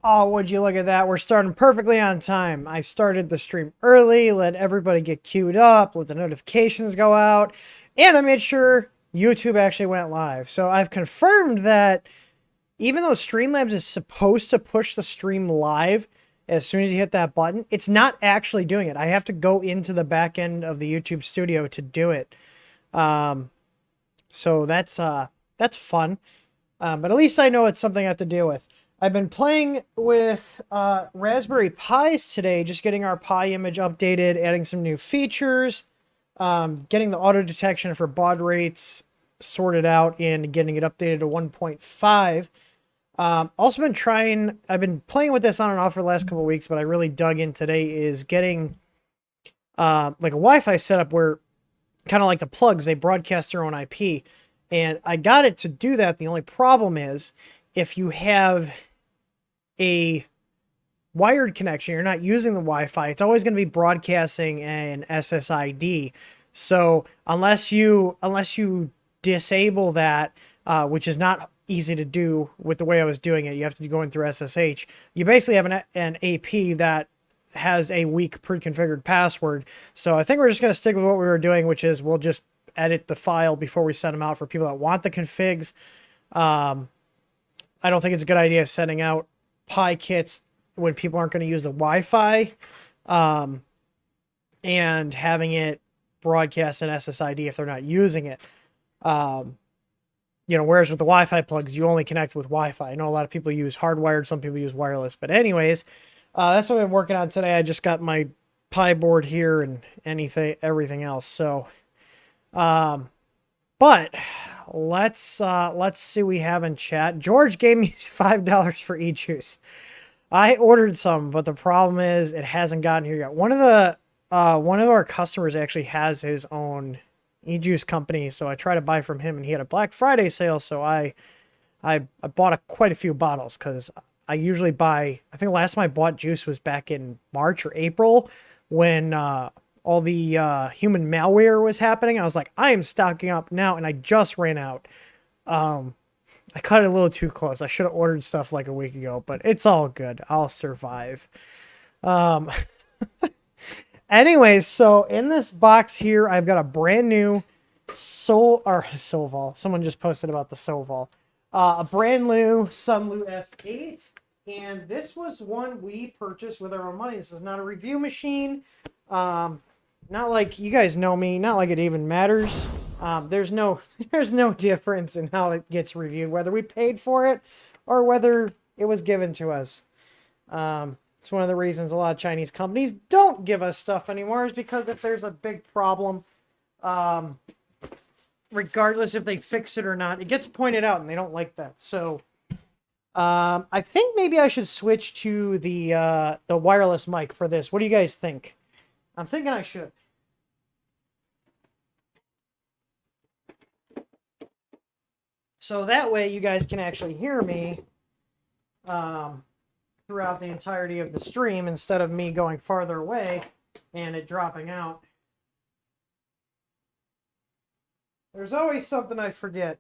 Oh, would you look at that? We're starting perfectly on time. I started the stream early, let everybody get queued up, let the notifications go out, and I made sure YouTube actually went live. So I've confirmed that even though Streamlabs is supposed to push the stream live as soon as you hit that button, it's not actually doing it. I have to go into the back end of the YouTube studio to do it. So that's fun. But at least I know it's something I have to deal with. I've been playing with Raspberry Pis today, just getting our Pi image updated, adding some new features, getting the auto detection for baud rates sorted out, and getting it updated to 1.5. Also I've been playing with this on and off for the last couple of weeks, but I really dug in today is getting like a Wi-Fi setup where kind of like the plugs, they broadcast their own IP. And I got it to do that. The only problem is if you have a wired connection, you're not using the Wi-Fi, it's always going to be broadcasting an SSID. So unless you disable that, which is not easy to do with the way I was doing it, you have to be going through SSH. You basically have an AP that has a weak pre-configured password. So I think we're just going to stick with what we were doing, which is we'll just edit the file before we send them out for people that want the configs. I don't think it's a good idea sending out Pi kits when people aren't going to use the Wi-Fi, and having it broadcast an SSID if they're not using it. Whereas with the Wi-Fi plugs, you only connect with Wi-Fi. I know a lot of people use hardwired, some people use wireless. But anyways, that's what I've been working on today. I just got my Pi board here and everything else. So, but let's see what we have in chat. George gave me $5 for e-juice. I ordered some, but the problem is it hasn't gotten here yet. One of our customers actually has his own e-juice company, so I try to buy from him, and he had a Black Friday sale, so I bought quite a few bottles because I usually buy. I think the last time I bought juice was back in March or April when all the human malware was happening. I was like, I am stocking up now, and I just ran out. I cut it a little too close. I should have ordered stuff like a week ago, but it's all good. I'll survive. Anyways, so in this box here, I've got a brand new Solval. Someone just posted about the Solval. A brand new Sunlu S8. And this was one we purchased with our own money. This is not a review machine. Not like, you guys know me, not like it even matters. There's no difference in how it gets reviewed, whether we paid for it or whether it was given to us. It's one of the reasons a lot of Chinese companies don't give us stuff anymore, is because if there's a big problem, regardless if they fix it or not, it gets pointed out and they don't like that. So I think maybe I should switch to the wireless mic for this. What do you guys think? I'm thinking I should. So that way you guys can actually hear me throughout the entirety of the stream instead of me going farther away and it dropping out. There's always something I forget.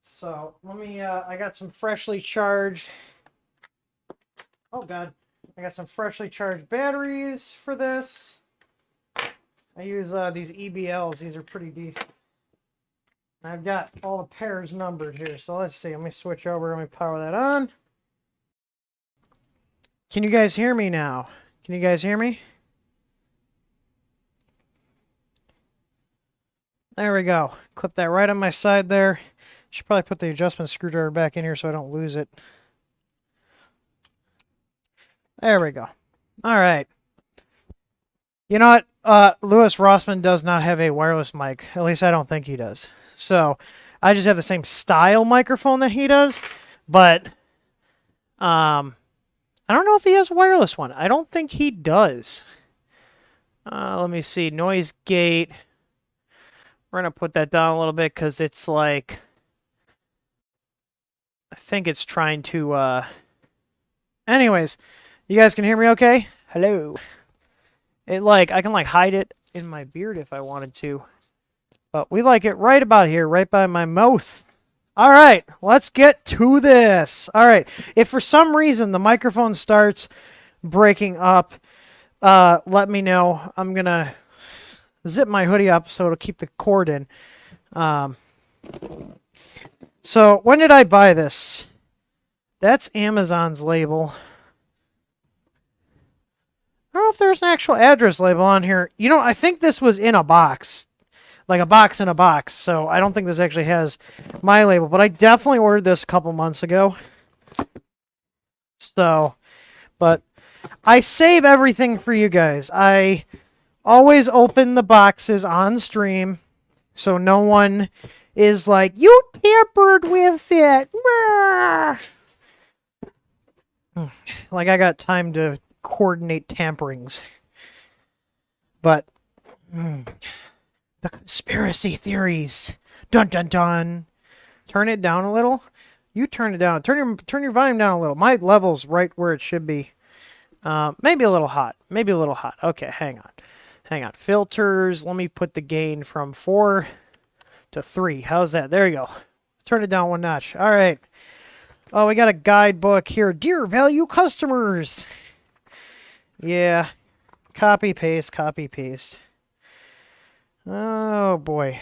So let me, I got some freshly charged, oh God, I got some freshly charged batteries for this. I use these EBLs, these are pretty decent. I've got all the pairs numbered here, so let's see, let me switch over, let me power that on. Can you guys hear me now? Can you guys hear me? There we go. Clip that right on my side there. Should probably put the adjustment screwdriver back in here so I don't lose it. There we go. All right. You know what? Louis Rossman does not have a wireless mic. At least I don't think he does. So I just have the same style microphone that he does, but I don't know if he has a wireless one. I don't think he does. Let me see. Noise gate. We're going to put that down a little bit because it's like, I think it's trying to, anyways, you guys can hear me okay? Hello. I can hide it in my beard if I wanted to. But we like it right about here, right by my mouth. All right, let's get to this. All right, if for some reason the microphone starts breaking up, let me know. I'm going to zip my hoodie up so it'll keep the cord in. So when did I buy this? That's Amazon's label. I don't know if there's an actual address label on here. You know, I think this was in a box. Like a box in a box. So I don't think this actually has my label. But I definitely ordered this a couple months ago. So, but I save everything for you guys. I always open the boxes on stream. So no one is like, you tampered with it. Like I got time to coordinate tamperings. But the conspiracy theories. Dun dun dun. Turn it down a little. You turn it down. Turn your volume down a little. My level's right where it should be. Maybe a little hot. Maybe a little hot. Okay, hang on. Hang on. Filters. Let me put the gain from 4 to 3. How's that? There you go. Turn it down one notch. All right. Oh, we got a guidebook here. Dear value customers. Yeah. Copy, paste, copy, paste. Oh, boy.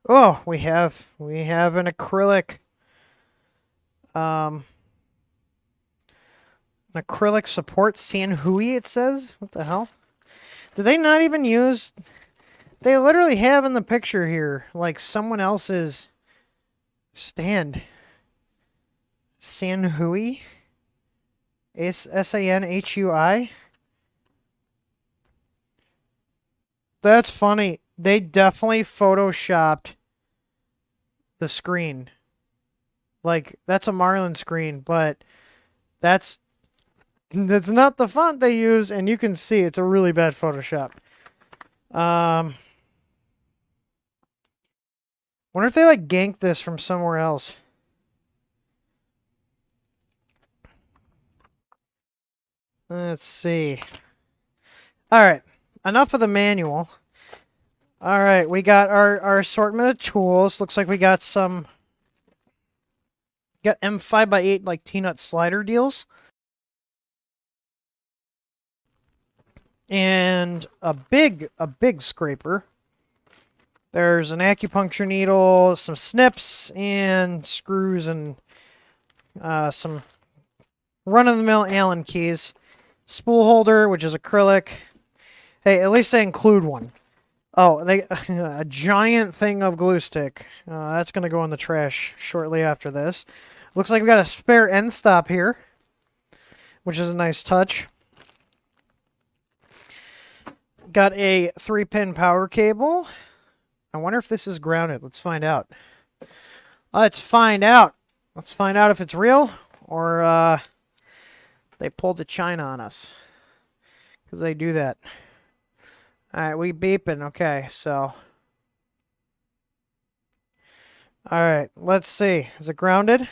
Oh, we have an acrylic. An acrylic support Sanhui, it says. What the hell? Did they not even use... They literally have in the picture here, like, someone else's stand. Sanhui? S-A-N-H-U-I? That's funny. They definitely photoshopped the screen. Like, that's a Marlin screen, but that's not the font they use, and you can see it's a really bad Photoshop. Wonder if they, like, ganked this from somewhere else. Let's see. All right. Enough of the manual. All right. We got our assortment of tools. Looks like we got some... Got M5x8, like, T-nut slider deals. And a big scraper. There's an acupuncture needle, some snips, and screws, and some run-of-the-mill Allen keys. Spool holder, which is acrylic. Hey, at least they include one. Oh, a giant thing of glue stick. That's going to go in the trash shortly after this. Looks like we got a spare end stop here, which is a nice touch. Got a 3-pin power cable. I wonder if this is grounded. Let's find out. Let's find out. Let's find out if it's real or they pulled the China on us. Because they do that. Alright, we beeping. Okay, so. Alright, let's see. Is it grounded?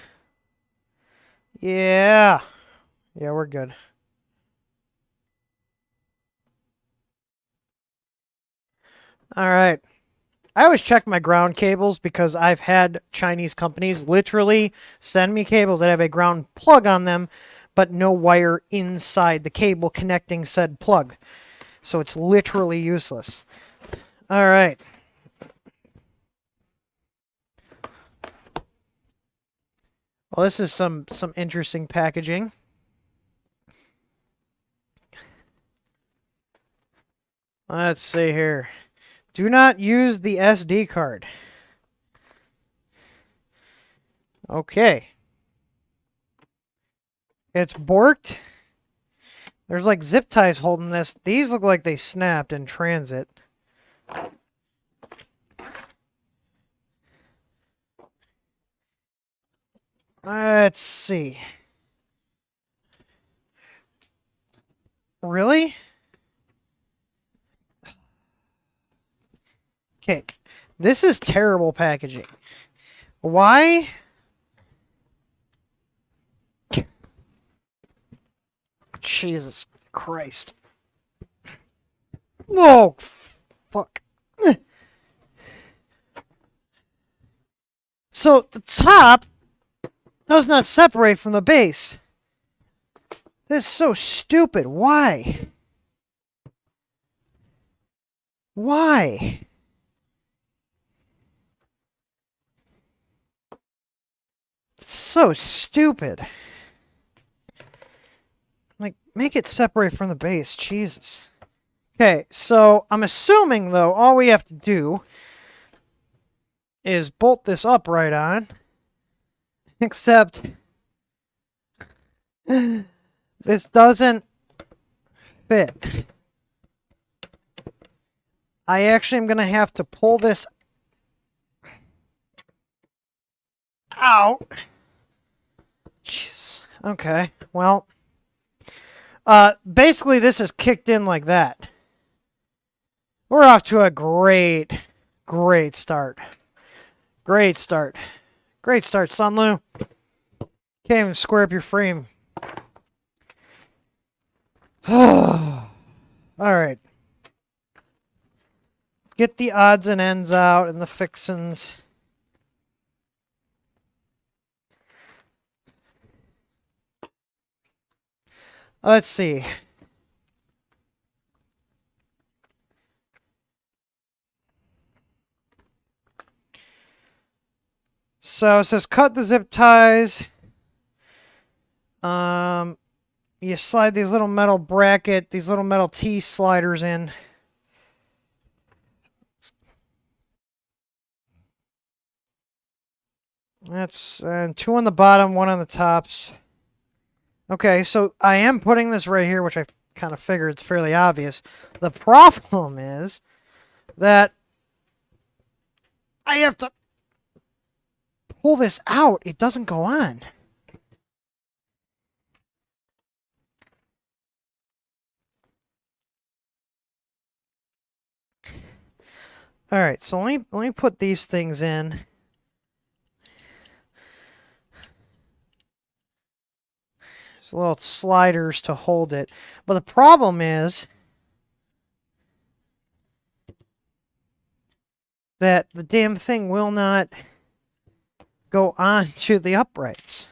Yeah. Yeah, we're good. Alright. I always check my ground cables because I've had Chinese companies literally send me cables that have a ground plug on them, but no wire inside the cable connecting said plug. So it's literally useless. All right. Well, this is some interesting packaging. Let's see here. Do not use the SD card. Okay. It's borked. There's like zip ties holding this. These look like they snapped in transit. Let's see. Really? Okay. This is terrible packaging. Why? Jesus Christ. Oh, fuck. So the top does not separate from the base. This is so stupid. Why? Why? It's so stupid. Like, make it separate from the base. Jesus. Okay, so I'm assuming, though, all we have to do is bolt this up right on. Except this doesn't fit. I actually am going to have to pull this out. Jeez. Okay, well, basically this is kicked in like that. We're off to a great start. Great start. Great start, Sunlu. Can't even square up your frame. Alright. Get the odds and ends out and the fixins. Let's see. So it says cut the zip ties. You slide these little metal bracket, these little metal T sliders in. That's 2 on the bottom, 1 on the tops. Okay, so I am putting this right here, which I kind of figured it's fairly obvious. The problem is that I have to pull this out. It doesn't go on. All right, so let me put these things in. There's little sliders to hold it. But the problem is that the damn thing will not go on to the uprights.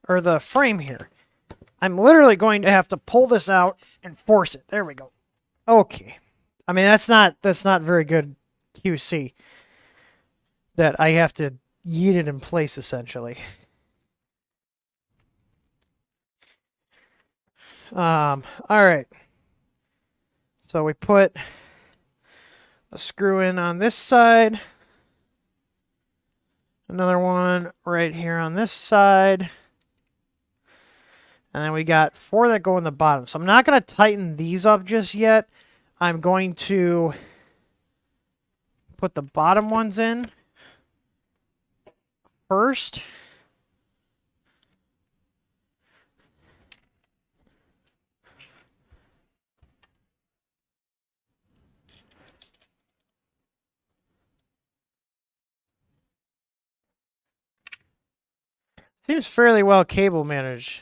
Or the frame here. I'm literally going to have to pull this out and force it. There we go. Okay. I mean, that's not very good QC. That I have to yeet it in place, essentially. Alright. So we put a screw in on this side. Another one right here on this side. And then we got 4 that go in the bottom. So I'm not going to tighten these up just yet. I'm going to put the bottom ones in first. Seems fairly well cable managed.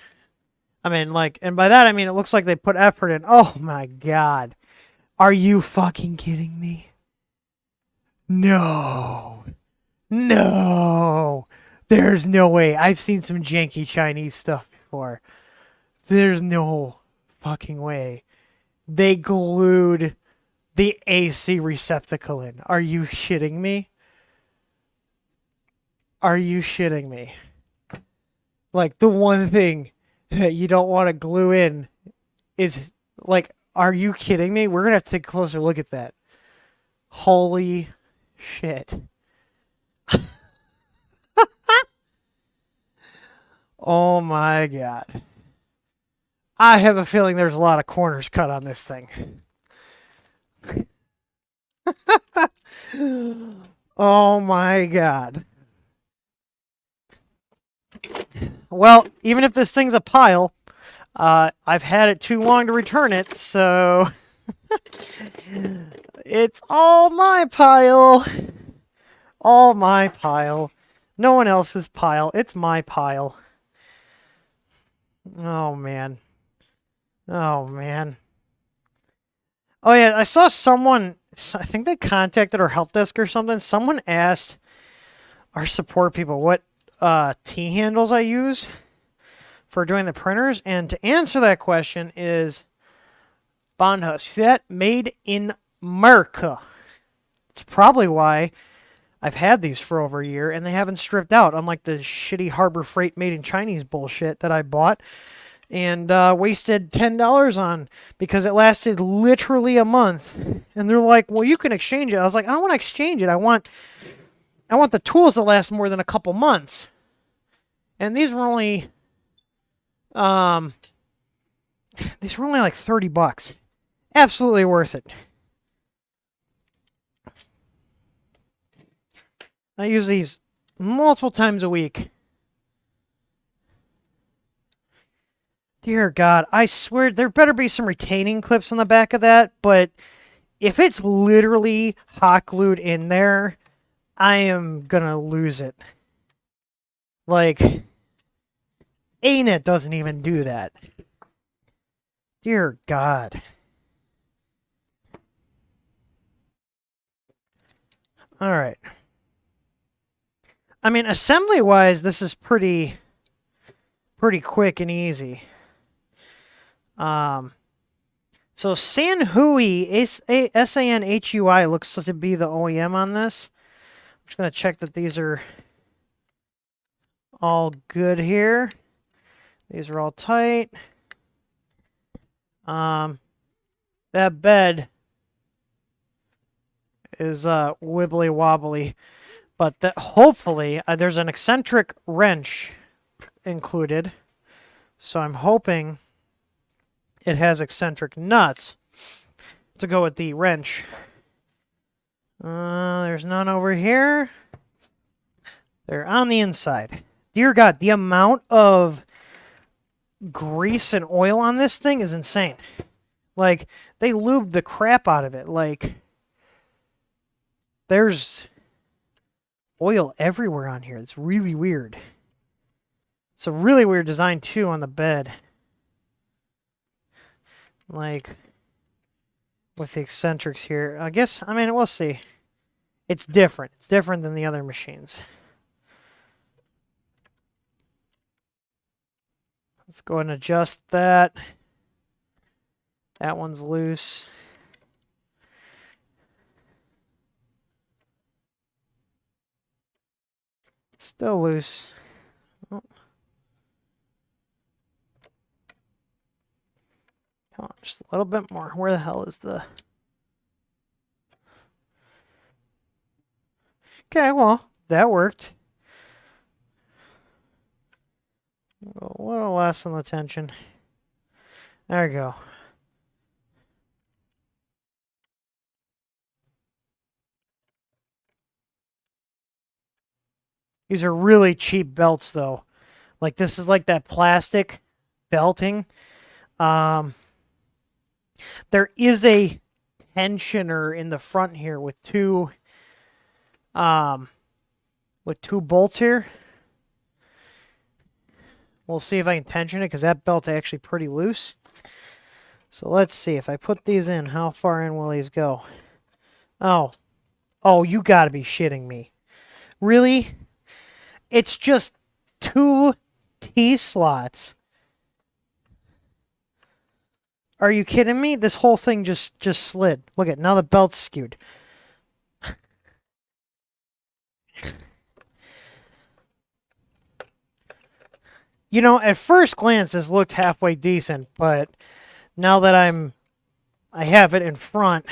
I mean, like, and by that I mean it looks like they put effort in. Oh my god. Are you fucking kidding me? No. No. There's no way. I've seen some janky Chinese stuff before. There's no fucking way. They glued the AC receptacle in. Are you shitting me? Are you shitting me? Like, the one thing that you don't want to glue in is, like, are you kidding me? We're going to have to take a closer look at that. Holy shit. Oh my god. I have a feeling there's a lot of corners cut on this thing. Oh my god. Well, even if this thing's a pile, I've had it too long to return it, so it's all my pile. All my pile. No one else's pile. It's my pile. Oh, man. Oh, man. Oh, yeah, I saw someone, I think they contacted our help desk or something. Someone asked our support people what T handles I use for doing the printers, and to answer that question is Bond Husk. See that? Made in America. It's probably why I've had these for over a year and they haven't stripped out, unlike the shitty Harbor Freight made in Chinese bullshit that I bought and wasted $10 on because it lasted literally a month. And they're like, well, you can exchange it. I was like, I don't want to exchange it. I want the tools to last more than a couple months. And these were only like $30. Absolutely worth it. I use these multiple times a week. Dear God, I swear there better be some retaining clips on the back of that, but if it's literally hot glued in there, I am gonna lose it. Like, A-Net doesn't even do that. Dear God. All right. I mean, assembly-wise, this is pretty quick and easy. So Sanhui, S-A-N-H-U-I, looks to be the OEM on this. I'm just going to check that these are all good here. These are all tight. That bed is wibbly wobbly, but that hopefully there's an eccentric wrench included, so I'm hoping it has eccentric nuts to go with the wrench. There's none over here. They're on the inside. Dear God, the amount of grease and oil on this thing is insane. Like, they lubed the crap out of it. Like, there's oil everywhere on here. It's really weird. It's a really weird design, too, on the bed. Like, with the eccentrics here. I guess, I mean, we'll see. It's different. It's different than the other machines. Let's go and adjust that. That one's loose. Still loose. Oh. Come on, just a little bit more. Where the hell is the... Okay, well, that worked. Go a little less on the tension. There we go. These are really cheap belts, though. Like, this is like that plastic belting. There is a tensioner in the front here with two bolts here. We'll see if I can tension it, because that belt's actually pretty loose. So let's see. If I put these in, how far in will these go? Oh. Oh, you gotta be shitting me. Really? It's just 2 T-slots. Are you kidding me? This whole thing just slid. Look at, now the belt's skewed. You know, at first glance, this looked halfway decent, but now that I have it in front,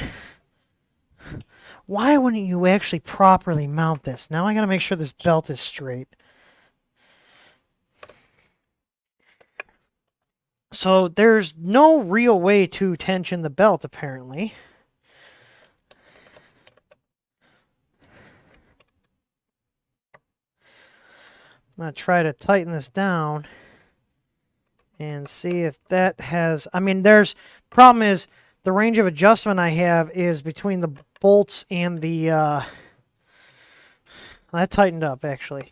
why wouldn't you actually properly mount this? Now I gotta make sure this belt is straight. So there's no real way to tension the belt, apparently. I'm going to try to tighten this down and see if that has... I mean, problem is, the range of adjustment I have is between the bolts and the... that tightened up, actually.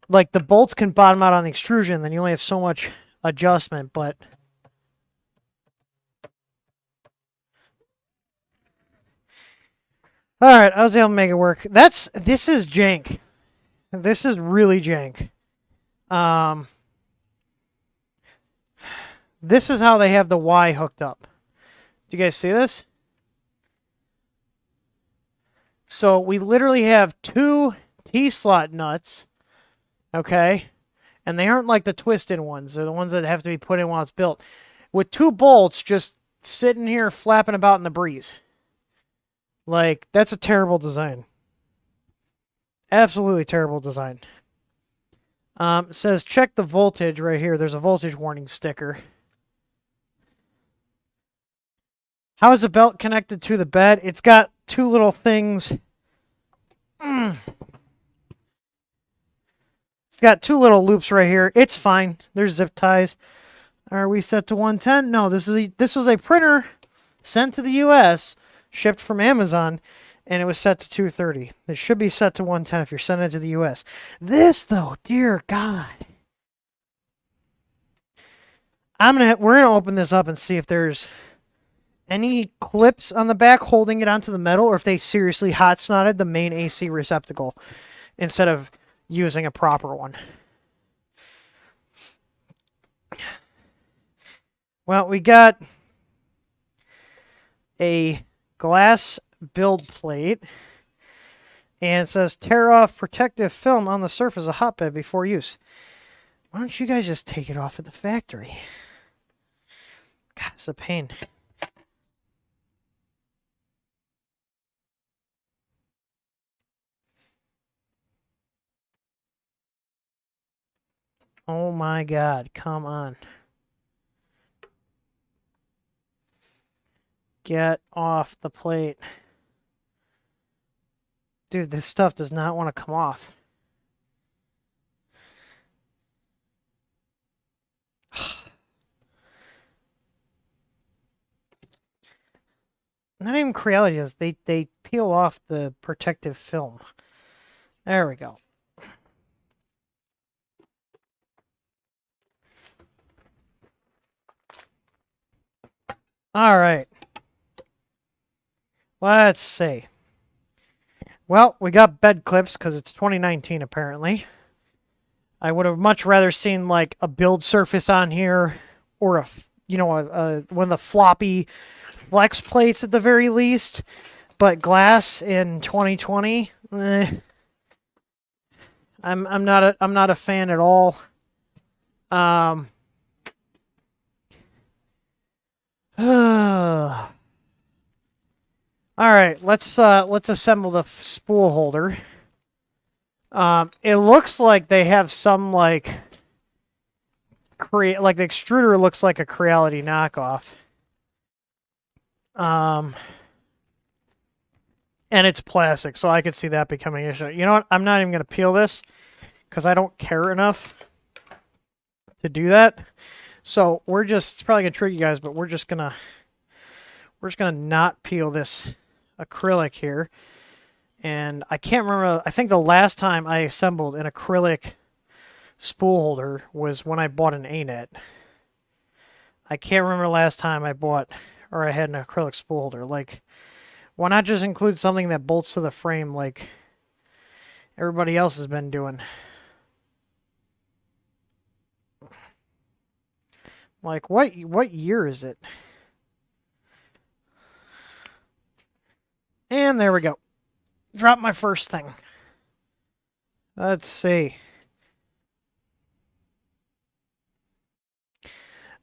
Like, the bolts can bottom out on the extrusion, then you only have so much adjustment, but... All right, I was able to make it work. This is jank. This is really jank. This is how they have the Y hooked up. Do you guys see this? So we literally have two T-slot nuts, okay? And they aren't like the twisted ones. They're the ones that have to be put in while it's built. With two bolts just sitting here flapping about in the breeze. Like, that's a terrible design. Absolutely terrible design. It says, check the voltage right here. There's a voltage warning sticker. How is the belt connected to the bed? It's got two little things. It's got two little loops right here. It's fine. There's zip ties. Are we set to 110? No, this was a printer sent to the US, shipped from Amazon, and it was set to 230. It should be set to 110 if you're sending it to the US. This though, dear God. We're gonna open this up and see if there's any clips on the back holding it onto the metal, or if they seriously hot snotted the main AC receptacle instead of using a proper one. Well, we got a glass build plate, and it says tear off protective film on the surface of hotbed before use. Why don't you guys just take it off at the factory? God, it's a pain. Oh my God, come on. Get off the plate. Dude, this stuff does not want to come off. Not even Creality does. They peel off the protective film. There we go. All right. Let's see. Well, we got bed clips because it's 2019 apparently. I would have much rather seen like a build surface on here, or one of the floppy flex plates at the very least. But glass in 2020, I'm not a fan at all. All right, let's assemble the spool holder. It looks like they have some like the extruder looks like a Creality knockoff. And it's plastic, so I could see that becoming an issue. You know what? I'm not even going to peel this because I don't care enough to do that. So it's probably going to trick you guys, but we're just going to not peel this acrylic here. And I can't remember, I think the last time I assembled an acrylic spool holder was when I bought an A-net. I can't remember the last time I had an acrylic spool holder. Like, why not just include something that bolts to the frame like everybody else has been doing? Like, what year is it? And there we go. Drop my first thing. Let's see.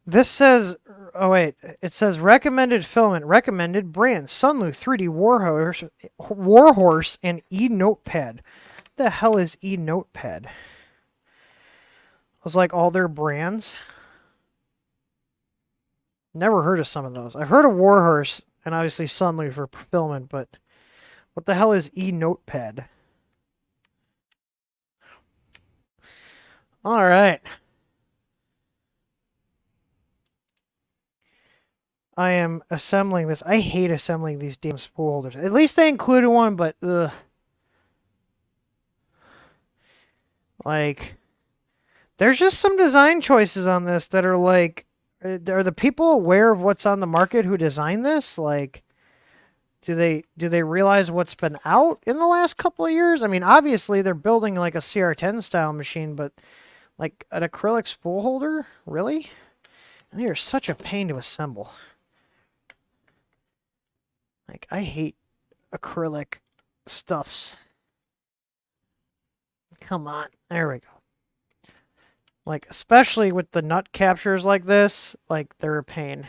This says, oh wait, it says recommended filament, recommended brand, Sunlu, 3D Warhorse, and eNotepad. What the hell is eNotepad? I was like, all their brands? Never heard of some of those. I've heard of Warhorse, and obviously Sunlu for filament, but what the hell is eNotepad? All right. I am assembling this. I hate assembling these damn spool holders. At least they included one, but ugh. Like, there's just some design choices on this that are like, are the people aware of what's on the market who designed this? Like, Do they realize what's been out in the last couple of years? I mean, obviously they're building like a CR10 style machine, but like an acrylic spool holder? Really? They are such a pain to assemble. Like, I hate acrylic stuffs. Come on. There we go. Like, especially with the nut captures like this, like, they're a pain.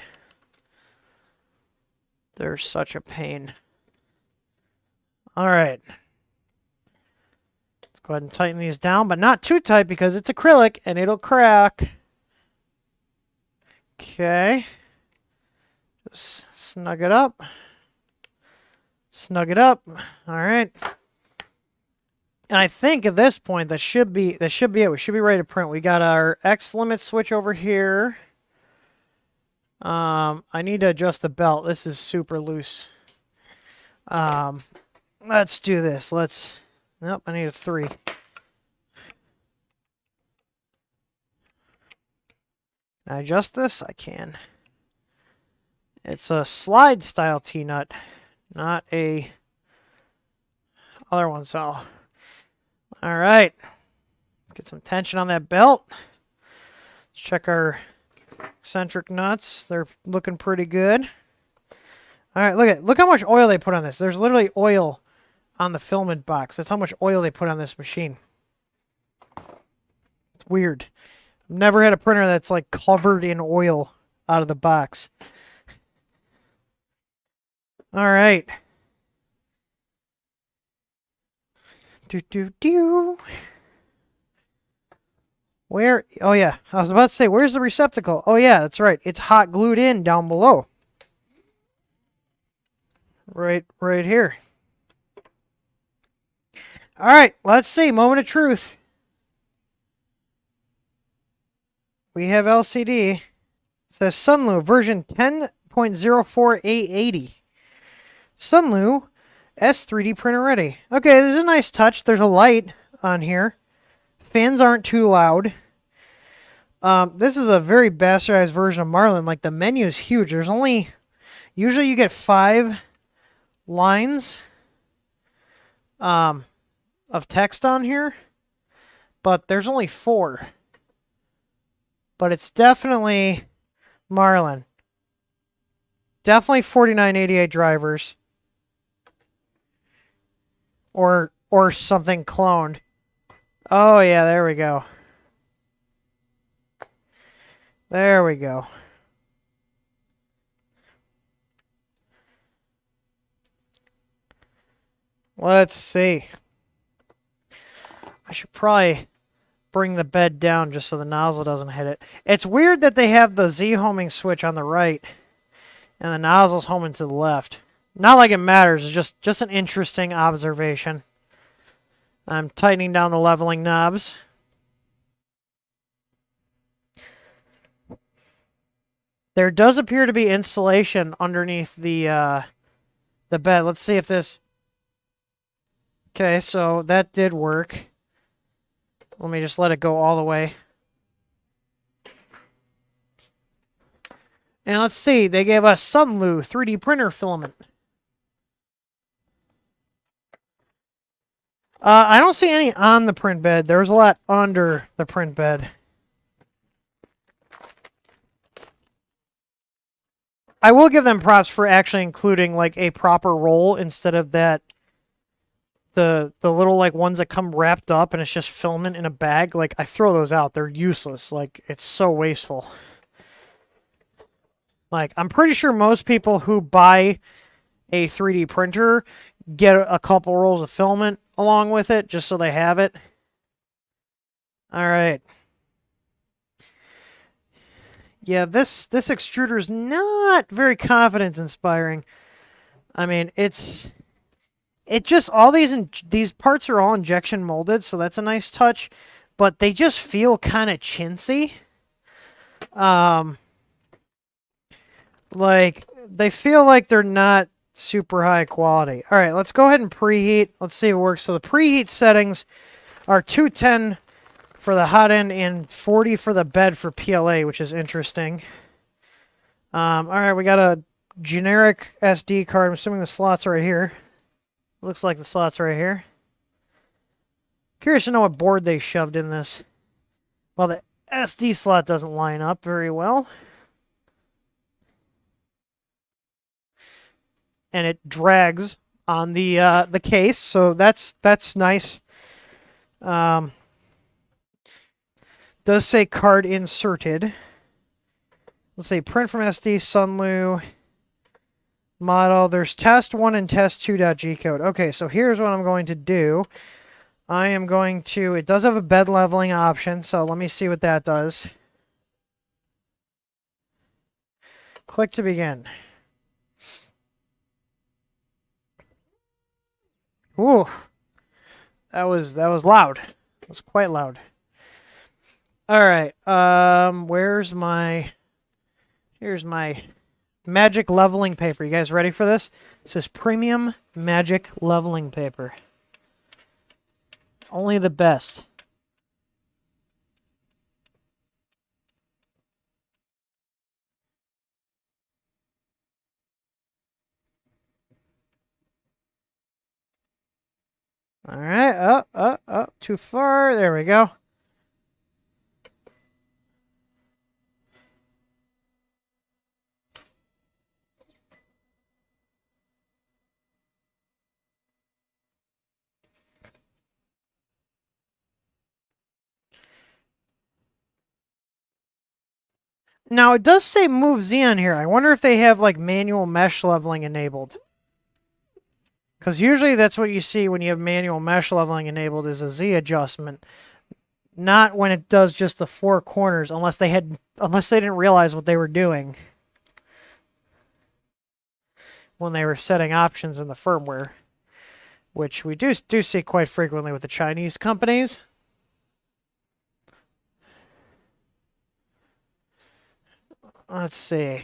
They're such a pain. Alright. Let's go ahead and tighten these down, but not too tight because it's acrylic and it'll crack. Okay. Just snug it up. Snug it up. Alright. And I think at this point that should be it. We should be ready to print. We got our X limit switch over here. I need to adjust the belt. This is super loose. Let's do this. Nope, I need a 3. Can I adjust this? I can. It's a slide style T-nut, not a other one. So, all right. Let's get some tension on that belt. Let's check our eccentric nuts. They're looking pretty good. All right, look how much oil they put on this. There's literally oil on the filament box. That's how much oil they put on this machine. It's weird. I've never had a printer that's like covered in oil out of the box. All right. Where? Oh yeah, I was about to say, where's the receptacle? Oh yeah, that's right. It's hot glued in down below. Right here. All right, let's see. Moment of truth. We have LCD. It says Sunlu version 10.04880. Sunlu S3D printer ready. Okay, this is a nice touch. There's a light on here. Fans aren't too loud. This is a very bastardized version of Marlin. Like, the menu is huge. There's only... Usually you get 5 lines of text on here. But there's only 4. But it's definitely Marlin. Definitely 4988 drivers. Or something cloned. Oh, yeah, there we go. There we go. Let's see. I should probably bring the bed down just so the nozzle doesn't hit it. It's weird that they have the Z homing switch on the right and the nozzle's homing to the left. Not like it matters, it's just an interesting observation. I'm tightening down the leveling knobs. There does appear to be insulation underneath the bed. Let's see if this... Okay, so that did work. Let me just let it go all the way. And let's see, they gave us Sunlu 3D printer filament. I don't see any on the print bed. There's a lot under the print bed. I will give them props for actually including like a proper roll instead of that the little like ones that come wrapped up and it's just filament in a bag. Like, I throw those out. They're useless. Like, it's so wasteful. Like, I'm pretty sure most people who buy a 3D printer get a couple rolls of filament along with it just so they have it. All right. Yeah, this extruder is not very confidence inspiring. I mean, it just, all these parts are all injection molded, so that's a nice touch, but they just feel kind of chintzy. Like, they feel like they're not super high quality. All right, let's go ahead and preheat. Let's see if it works. So the preheat settings are 210 for the hot end and 40 for the bed for PLA, which is interesting. All right, we got a generic SD card. I'm assuming the slot's right here. Looks like the slot's right here. Curious to know what board they shoved in this. Well, the SD slot doesn't line up very well. And it drags on the case, so that's nice. Does say card inserted. Let's say print from SD, Sunlu, model. There's test1 and test2.g code. Okay, so here's what I'm going to do. I am going to, it does have a bed leveling option, so let me see what that does. Click to begin. Ooh, that was loud. It was quite loud. All right, here's my magic leveling paper. You guys ready for this? This is premium magic leveling paper. Only the best. All right, too far. There we go. Now, it does say Move Z on here. I wonder if they have, like, manual mesh leveling enabled. Because usually that's what you see when you have manual mesh leveling enabled is a Z adjustment. Not when it does just the four corners, unless they didn't realize what they were doing when they were setting options in the firmware. Which we do see quite frequently with the Chinese companies. Let's see.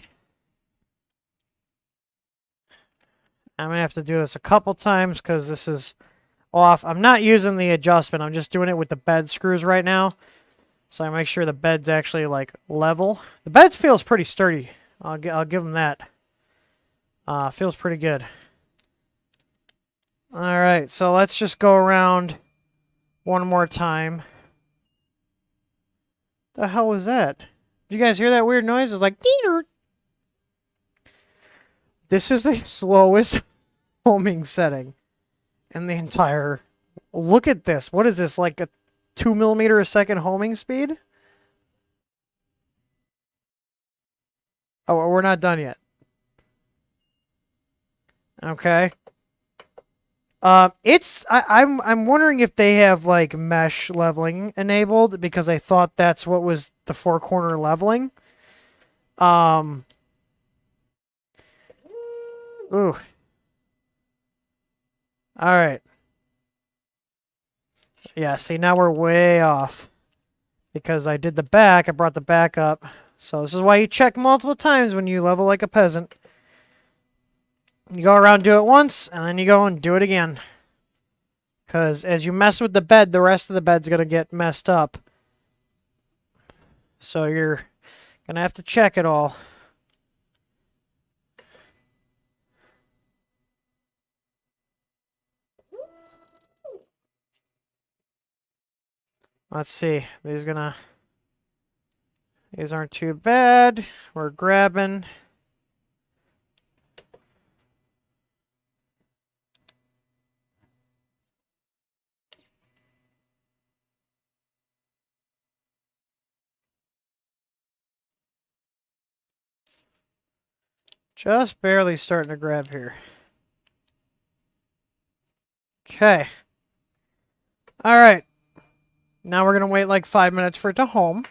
I'm going to have to do this a couple times because this is off. I'm not using the adjustment. I'm just doing it with the bed screws right now. So I make sure the bed's actually like level. The bed feels pretty sturdy. I'll give them that. Feels pretty good. All right, so let's just go around one more time. The hell was that? Did you guys hear that weird noise? It was like, Deeter. This is the slowest homing setting in the entire... Look at this. What is this, like a 2 millimeter a second homing speed? Oh, we're not done yet. Okay. I'm wondering if they have like mesh leveling enabled because I thought that's what was the four corner leveling. Ooh. All right. Yeah, see, now we're way off because I did the back. I brought the back up. So this is why you check multiple times when you level like a peasant. You go around, do it once, and then you go and do it again. Because as you mess with the bed, the rest of the bed's going to get messed up. So you're going to have to check it all. Let's see. These aren't too bad. We're grabbing... Just barely starting to grab here. Okay. All right. Now we're going to wait like 5 minutes for it to home.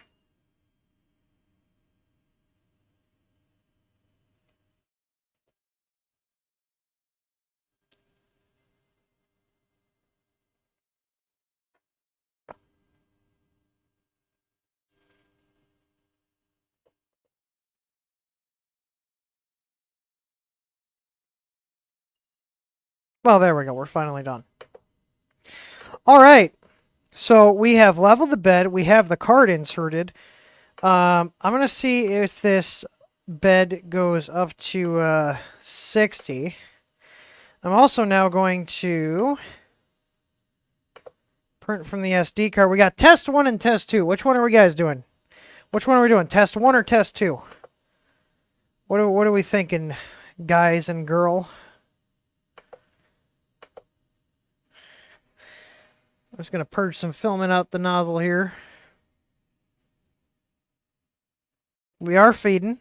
Well, there we go. We're finally done. All right. So we have leveled the bed. We have the card inserted. I'm going to see if this bed goes up to 60. I'm also now going to print from the SD card. We got test 1 and test 2. Which one are we guys doing? Which one are we doing? Test 1 or test 2? What are we thinking, guys and girl? I'm just going to purge some filament out the nozzle here. We are feeding.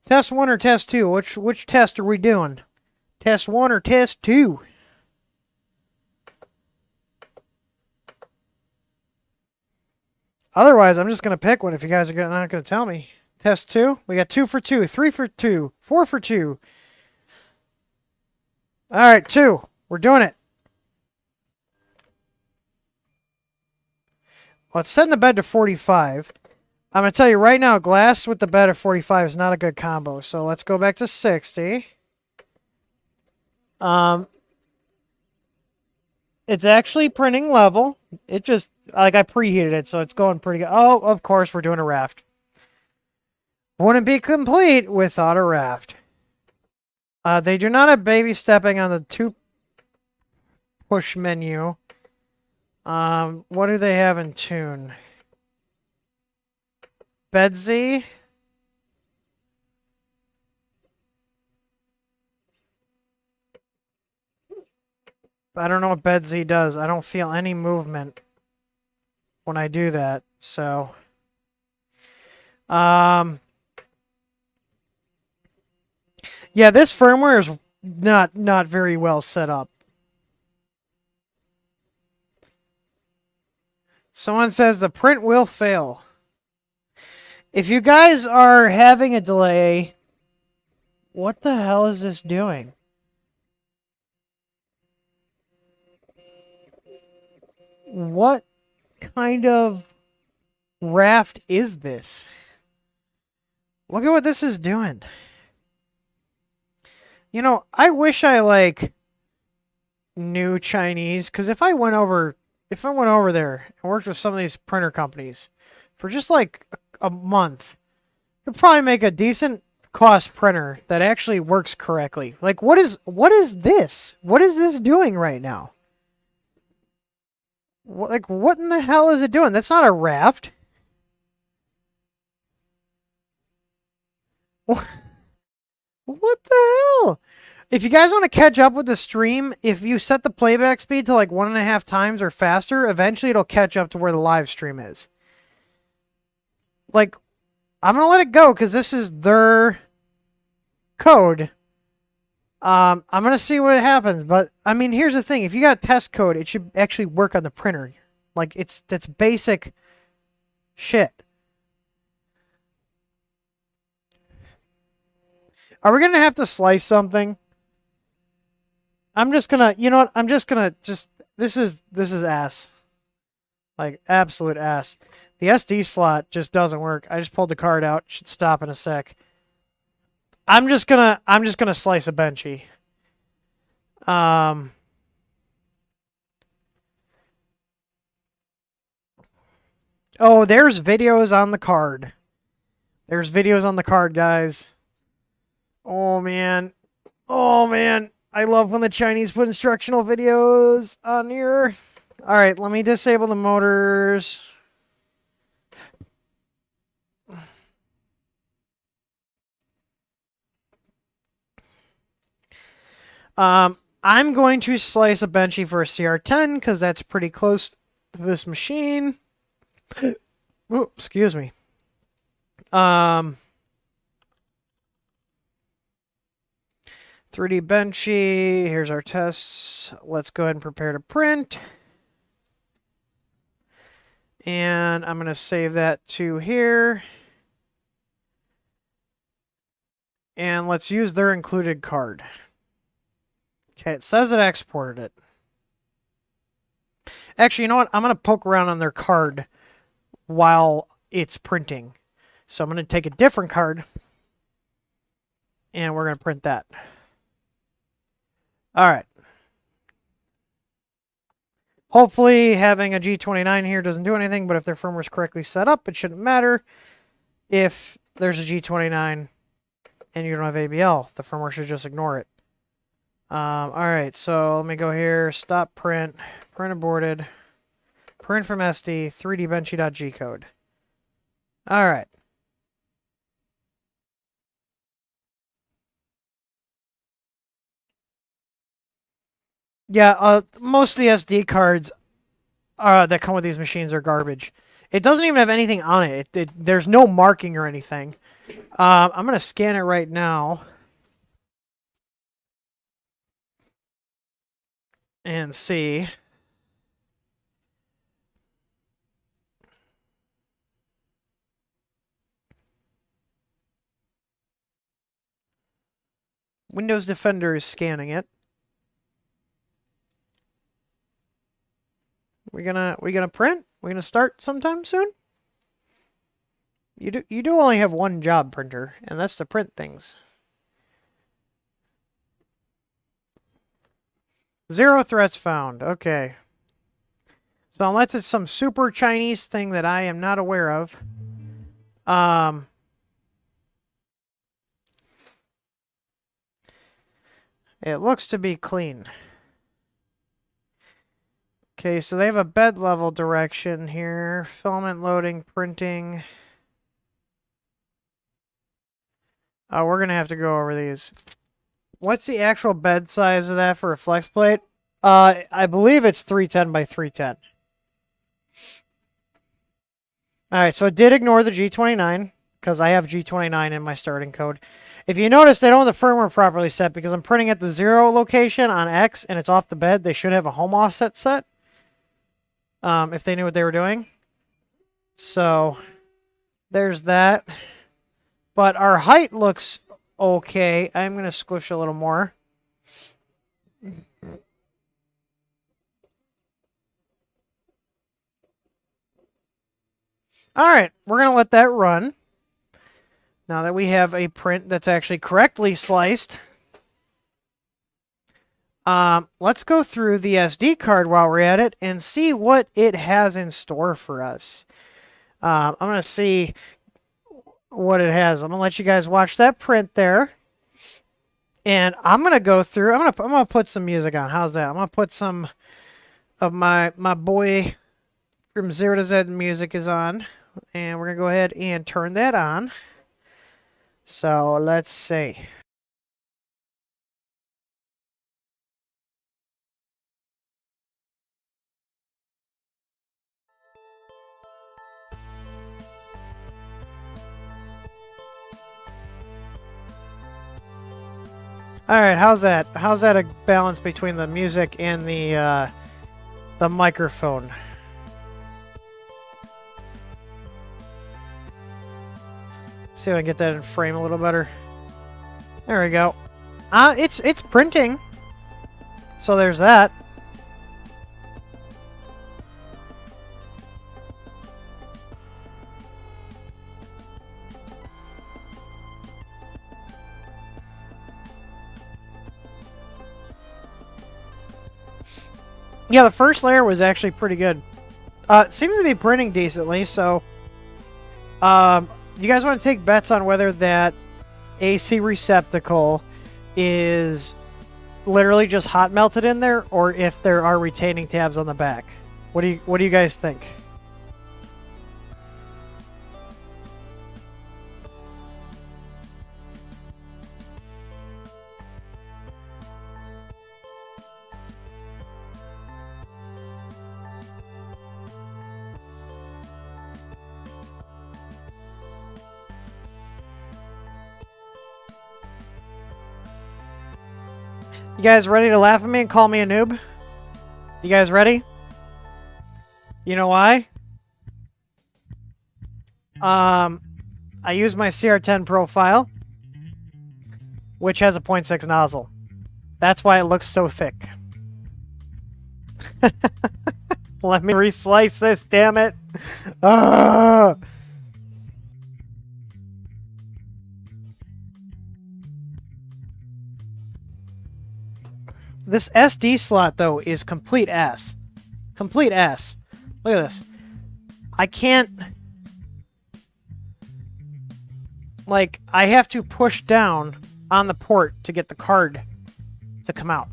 Test 1 or test 2? Which test are we doing? Test 1 or test 2? Otherwise, I'm just going to pick one if you guys are not going to tell me. Test 2? We got 2 for 2, 3 for 2, 4 for 2. All right, 2. We're doing it. Well, it's setting the bed to 45. I'm going to tell you right now, glass with the bed at 45 is not a good combo. So let's go back to 60. It's actually printing level. It just, like, I preheated it, so it's going pretty good. Oh, of course, we're doing a raft. Wouldn't be complete without a raft. They do not have baby stepping on the 2 push menu. What do they have in tune? Bedsy. I don't know what Bedsy does. I don't feel any movement when I do that. So, yeah, this firmware is not very well set up. Someone says the print will fail. If you guys are having a delay, what the hell is this doing? What kind of raft is this? Look at what this is doing. You know, I wish I, like, knew Chinese, because if I went over there and worked with some of these printer companies for just, like, a month, you could probably make a decent cost printer that actually works correctly. Like, what is this? What is this doing right now? Like, what in the hell is it doing? That's not a raft. What the hell? If you guys want to catch up with the stream, if you set the playback speed to like 1.5 times or faster, eventually it'll catch up to where the live stream is. Like, I'm going to let it go because this is their code. I'm going to see what happens. But, I mean, here's the thing. If you got test code, it should actually work on the printer. Like, that's basic shit. Are we going to have to slice something? I'm just going to, you know what? I'm just going to this is ass. Like, absolute ass. The SD slot just doesn't work. I just pulled the card out. Should stop in a sec. I'm just gonna slice a benchy. Oh, there's videos on the card. There's videos on the card, guys. Oh man. Oh man. I love when the Chinese put instructional videos on here. All right, let me disable the motors. I'm going to slice a benchy for a CR10 because that's pretty close to this machine. Ooh, excuse me. 3D benchy. Here's our tests. Let's go ahead and prepare to print. And I'm going to save that to here. And let's use their included card. Okay, it says it exported it. Actually, you know what? I'm going to poke around on their card while it's printing. So I'm going to take a different card. And we're going to print that. All right. Hopefully having a G29 here doesn't do anything, but if their firmware is correctly set up, it shouldn't matter. If there's a G29, and you don't have ABL. The firmware should just ignore it. Alright, so let me go here, stop print, print aborted, print from SD, 3dbenchy.g code. Alright. Yeah, most of the SD cards that come with these machines are garbage. It doesn't even have anything on it. There's no marking or anything. I'm going to scan it right now. And see. Windows Defender is scanning it. We gonna print? We gonna start sometime soon? You do only have one job, printer, and that's to print things. 0 threats found. Okay. So unless it's some super Chinese thing that I am not aware of, it looks to be clean. Okay, so they have a bed level direction here. Filament loading, printing. Oh, we're going to have to go over these. What's the actual bed size of that for a flex plate? I believe it's 310 by 310. Alright, so it did ignore the G29, because I have G29 in my starting code. If you notice, they don't have the firmware properly set, because I'm printing at the 0 location on X, and it's off the bed. They should have a home offset set. If they knew what they were doing. So, there's that. But our height looks okay. I'm going to squish a little more. Alright, we're going to let that run. Now that we have a print that's actually correctly sliced. Let's go through the SD card while we're at it and see what it has in store for us. I'm going to see what it has. I'm going to let you guys watch that print there. And I'm going to go through, I'm going to put some music on. How's that? I'm going to put some of my boy from 0 to Z music is on. And we're going to go ahead and turn that on. So let's see. All right, how's that? How's that a balance between the music and the microphone? See if I can get that in frame a little better. There we go. It's printing. So there's that. Yeah, the first layer was actually pretty good. It seems to be printing decently, so... you guys want to take bets on whether that AC receptacle is literally just hot melted in there, or if there are retaining tabs on the back? What do you guys think? You guys ready to laugh at me and call me a noob? You guys ready? You know why? I use my CR10 profile, which has a 0.6 nozzle. That's why it looks so thick. Let me reslice this, damn it. This SD slot, though, is complete ass. Complete ass. Look at this. I can't... like, I have to push down on the port to get the card to come out.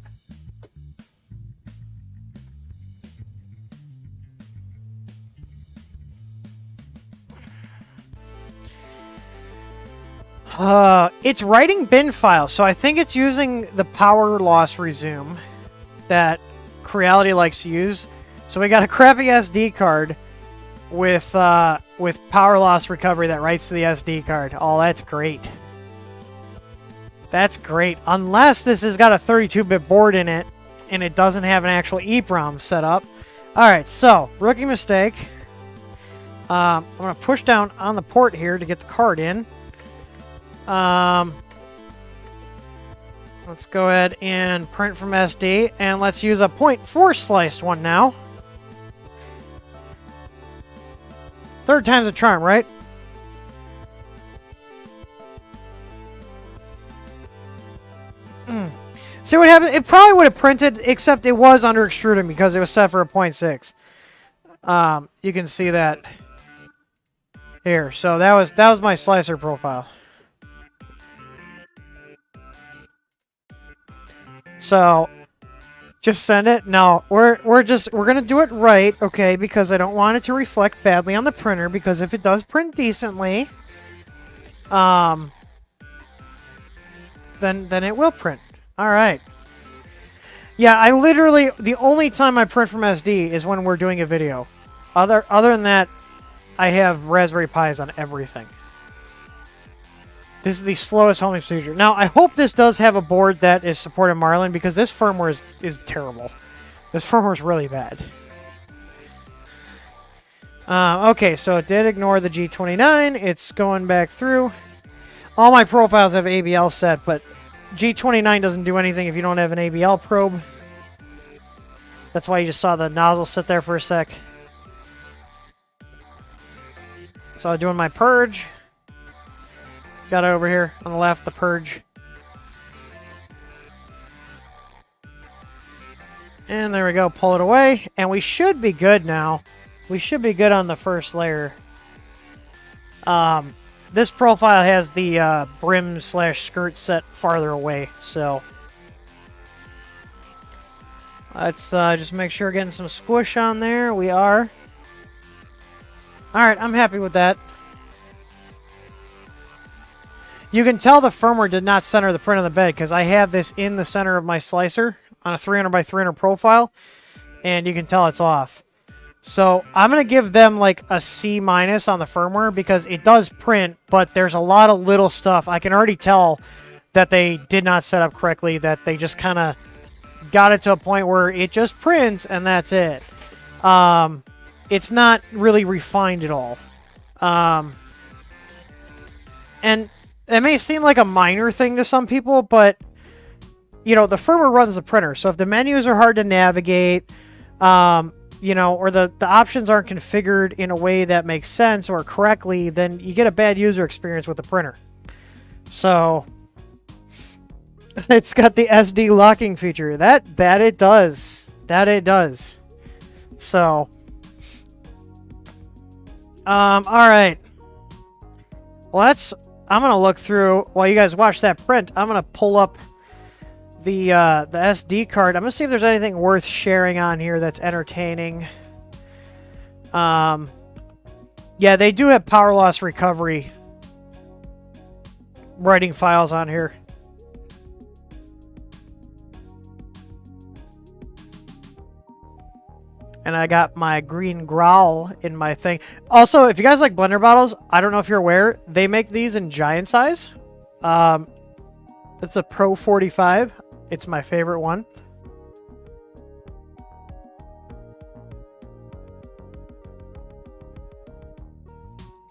It's writing bin files, so I think it's using the power loss resume that Creality likes to use. So we got a crappy SD card with power loss recovery that writes to the SD card. Oh, that's great. That's great. Unless this has got a 32-bit board in it and it doesn't have an actual EEPROM set up. All right, so rookie mistake. I'm going to push down on the port here to get the card in. Let's go ahead and print from SD, and let's use a 0.4 sliced one now. Third time's a charm, right? See what happened? It probably would have printed, except it was under extruding because it was set for a 0.6. You can see that here. So that was my slicer profile. So, just send it. No, we're gonna do it right, okay? Because I don't want it to reflect badly on the printer. Because if it does print decently, then it will print. All right. Yeah, I literally the only time I print from SD is when we're doing a video. Other than that, I have Raspberry Pis on everything. This is the slowest homing procedure. Now, I hope this does have a board that is supporting Marlin, because this firmware is terrible. This firmware is really bad. Okay, so it did ignore the G29. It's going back through. All my profiles have ABL set, but G29 doesn't do anything if you don't have an ABL probe. That's why you just saw the nozzle sit there for a sec. So I'm doing my purge. Got it over here on the left, the purge. And there we go, pull it away. And we should be good now. We should be good on the first layer. This profile has the brim/skirt set farther away, so let's just make sure we're getting some squish on there. We are. Alright, I'm happy with that. You can tell the firmware did not center the print on the bed because I have this in the center of my slicer on a 300 by 300 profile, and you can tell it's off. So I'm going to give them like a C- on the firmware because it does print, but there's a lot of little stuff. I can already tell that they did not set up correctly, that they just kind of got it to a point where it just prints and that's it. It's not really refined at all. And it may seem like a minor thing to some people, but, you know, the firmware runs the printer. So if the menus are hard to navigate, you know, or the options aren't configured in a way that makes sense or correctly, then you get a bad user experience with the printer. So it's got the SD locking feature. That it does. That it does. So, all right. I'm going to look through, while you guys watch that print, I'm going to pull up the SD card. I'm going to see if there's anything worth sharing on here that's entertaining. Yeah, they do have power loss recovery writing files on here. And I got my green growl in my thing. Also, if you guys like blender bottles, I don't know if you're aware, they make these in giant size. It's a Pro 45. It's my favorite one.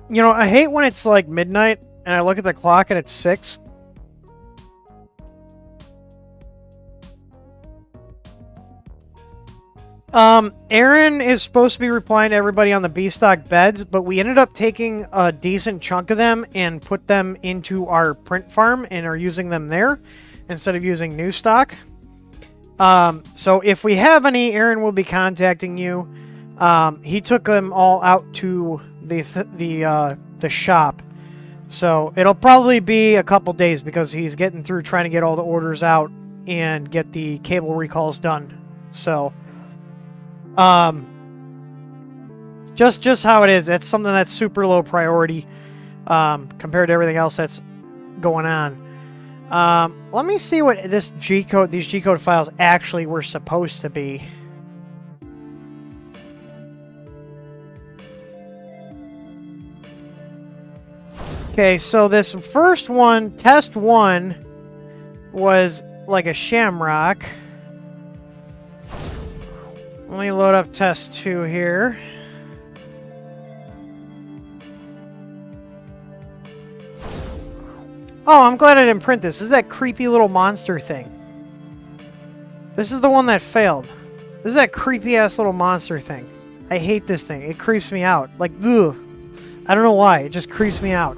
You know, I hate when it's like midnight and I look at the clock and it's 6. Aaron is supposed to be replying to everybody on the B-stock beds, but we ended up taking a decent chunk of them and put them into our print farm and are using them there instead of using new stock. So if we have any, Aaron will be contacting you. He took them all out to the shop So it'll probably be a couple days because he's getting through trying to get all the orders out and get the cable recalls done. So, just how it is. That's something that's super low priority compared to everything else that's going on. Let me see what these G-code files actually were supposed to be. Okay, so this first one, test 1, was like a shamrock. Let me load up test 2 here. Oh, I'm glad I didn't print this. This is that creepy little monster thing. This is the one that failed. This is that creepy-ass little monster thing. I hate this thing. It creeps me out. Like, ugh. I don't know why. It just creeps me out.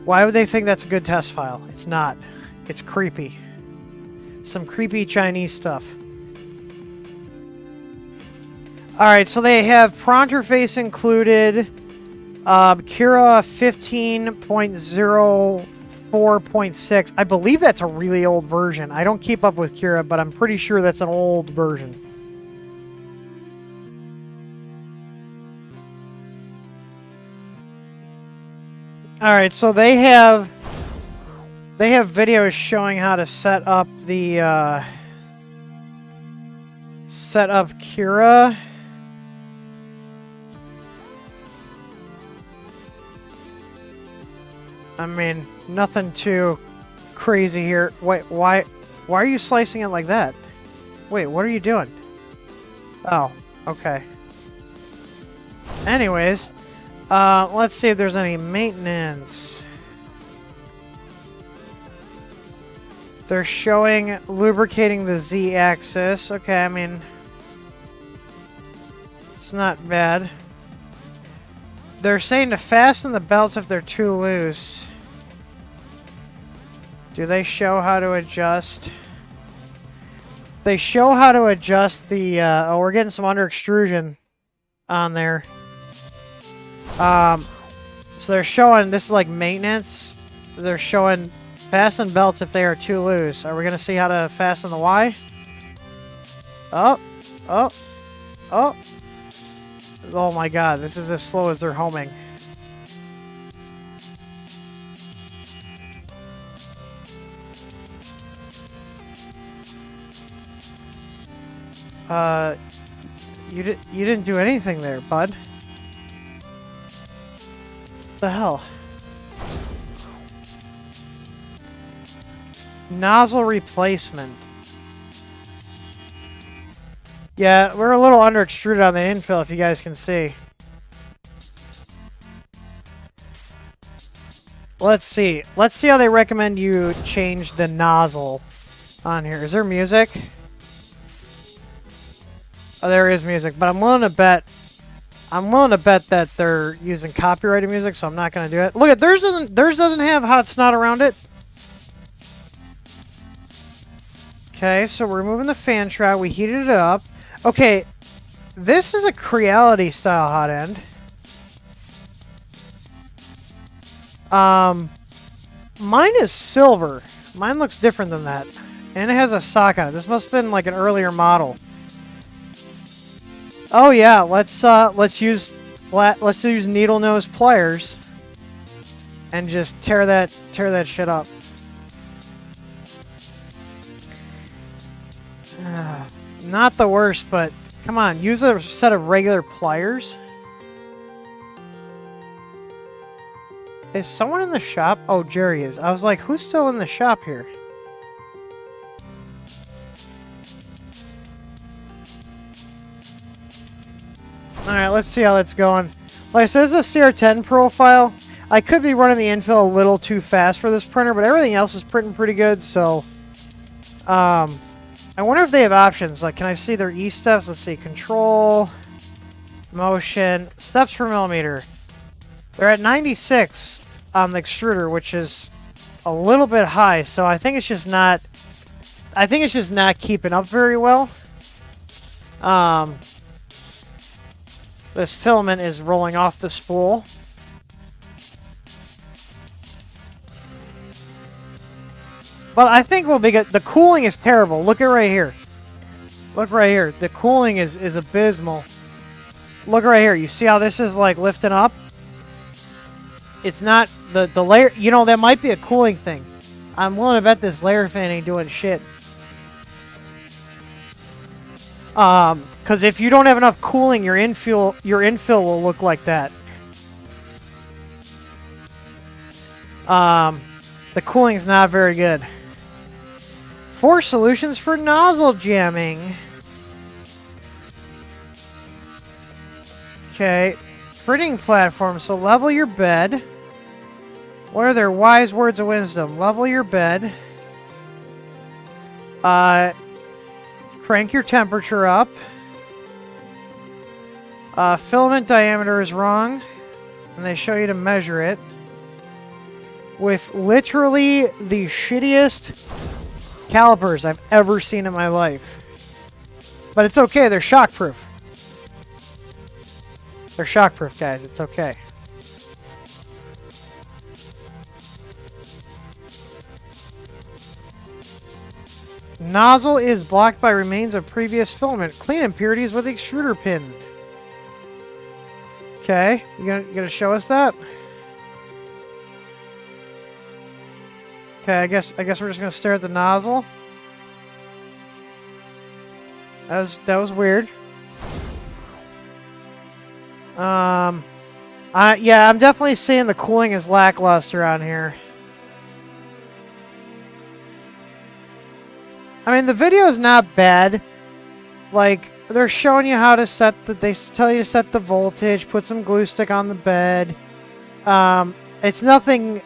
Why would they think that's a good test file? It's not. It's creepy. Some creepy Chinese stuff. Alright, so they have Pronterface included. Cura 15.04.6. I believe that's a really old version. I don't keep up with Cura, but I'm pretty sure that's an old version. Alright, so they have videos showing how to set up the set up Cura. I mean, nothing too crazy here. Wait, why are you slicing it like that? Wait, what are you doing? Oh, okay. Anyways, let's see if there's any maintenance. They're showing lubricating the Z-axis. Okay, I mean, it's not bad. They're saying to fasten the belts if they're too loose. Do they show how to adjust? They show how to adjust the... oh, we're getting some under extrusion on there. So they're showing... This is like maintenance. They're showing fasten belts if they are too loose. Are we going to see how to fasten the Y? Oh. Oh. Oh. Oh my god, this is as slow as they're homing. You didn't do anything there, bud. What the hell? Nozzle replacement. Yeah, we're a little under extruded on the infill, if you guys can see. Let's see. Let's see how they recommend you change the nozzle on here. Is there music? Oh, there is music, but I'm willing to bet that they're using copyrighted music, so I'm not going to do it. Look at theirs doesn't have hot snot around it. Okay, so we're removing the fan shroud. We heated it up. Okay, this is a Creality style hot end. Mine is silver. Mine looks different than that, and it has a sock on it. This must have been like an earlier model. Oh yeah, let's use needle nose pliers and just tear that shit up. Not the worst, but come on, use a set of regular pliers. Is someone in the shop? Oh, Jerry is. I was like, who's still in the shop here? Alright, let's see how that's going. Like I said, this is a CR10 profile. I could be running the infill a little too fast for this printer, but everything else is printing pretty good, so... I wonder if they have options. Like, can I see their E-steps? Let's see. Control, motion, steps per millimeter. They're at 96 on the extruder, which is a little bit high. So I think it's just not... I think it's just not keeping up very well. This filament is rolling off the spool. But I think we'll be good. The cooling is terrible. Look at right here. Look right here. The cooling is abysmal. Look right here. You see how this is like lifting up? It's not the layer. You know, that might be a cooling thing. I'm willing to bet this layer fan ain't doing shit. Because if you don't have enough cooling, your infill will look like that. The cooling's not very good. 4 solutions for nozzle jamming. Okay. Printing platform. So level your bed. What are their wise words of wisdom? Level your bed. Crank your temperature up. Filament diameter is wrong. And they show you to measure it. With literally the shittiest calipers I've ever seen in my life. But it's okay, they're shockproof. They're shockproof, guys, it's okay. Nozzle is blocked by remains of previous filament. Clean impurities with extruder pin. Okay, you gonna show us that? Okay, I guess we're just gonna stare at the nozzle. That was weird. Yeah, I'm definitely seeing the cooling is lackluster on here. I mean, the video is not bad. Like, they're showing you how to set they tell you to set the voltage, put some glue stick on the bed. It's nothing.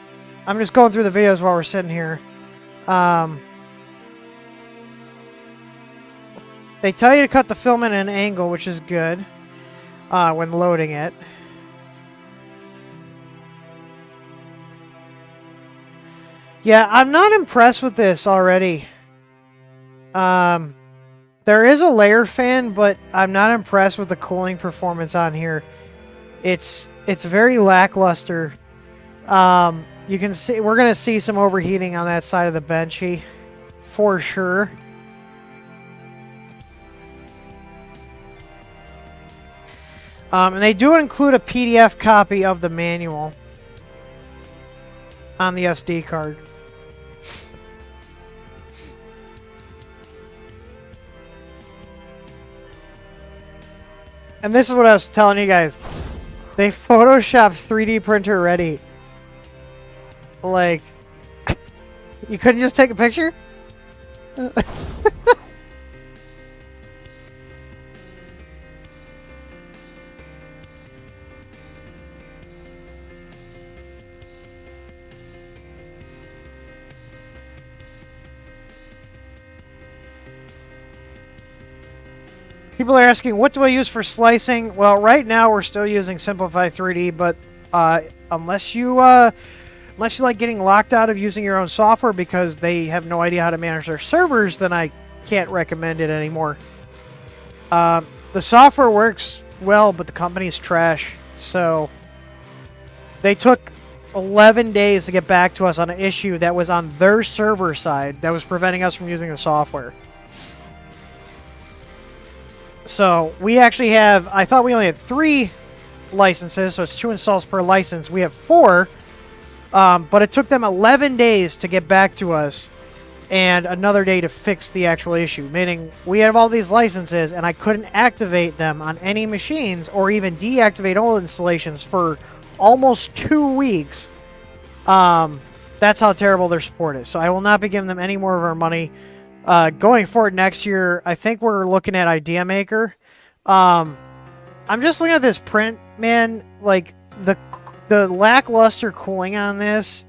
I'm just going through the videos while we're sitting here. They tell you to cut the filament at an angle, which is good when loading it. Yeah, I'm not impressed with this already. There is a layer fan, but I'm not impressed with the cooling performance on here. It's very lackluster. You can see we're gonna see some overheating on that side of the benchy, for sure. And they do include a PDF copy of the manual on the SD card. And this is what I was telling you guys. They photoshopped 3D printer ready. Like, you couldn't just take a picture? People are asking, what do I use for slicing? Well, right now we're still using Simplify 3D, but unless you like getting locked out of using your own software because they have no idea how to manage their servers, then I can't recommend it anymore. The software works well, but the company's trash. So they took 11 days to get back to us on an issue that was on their server side that was preventing us from using the software. So we actually have, I thought we only had 3 licenses, so it's 2 installs per license. We have 4, but it took them 11 days to get back to us and another day to fix the actual issue, meaning we have all these licenses and I couldn't activate them on any machines or even deactivate old installations for almost 2 weeks. That's how terrible their support is. So I will not be giving them any more of our money. Going forward next year, I think we're looking at Idea Maker. I'm just looking at this print, man. Like the lackluster cooling on this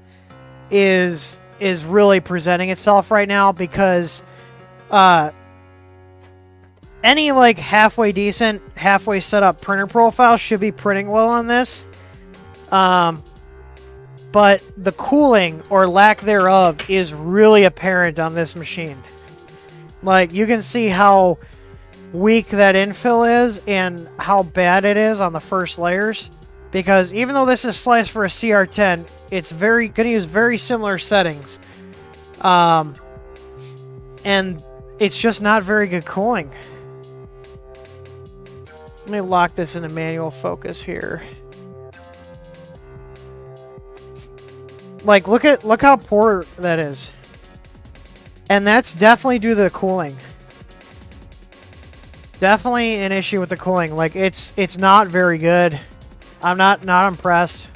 is really presenting itself right now because any like halfway decent, halfway set up printer profile should be printing well on this. But the cooling or lack thereof is really apparent on this machine. Like, you can see how weak that infill is and how bad it is on the first layers. Because even though this is sliced for a CR10, it's going to use very similar settings. And it's just not very good cooling. Let me lock this into manual focus here. Like, look how poor that is. And that's definitely due to the cooling. Definitely an issue with the cooling. Like, it's not very good. I'm not impressed.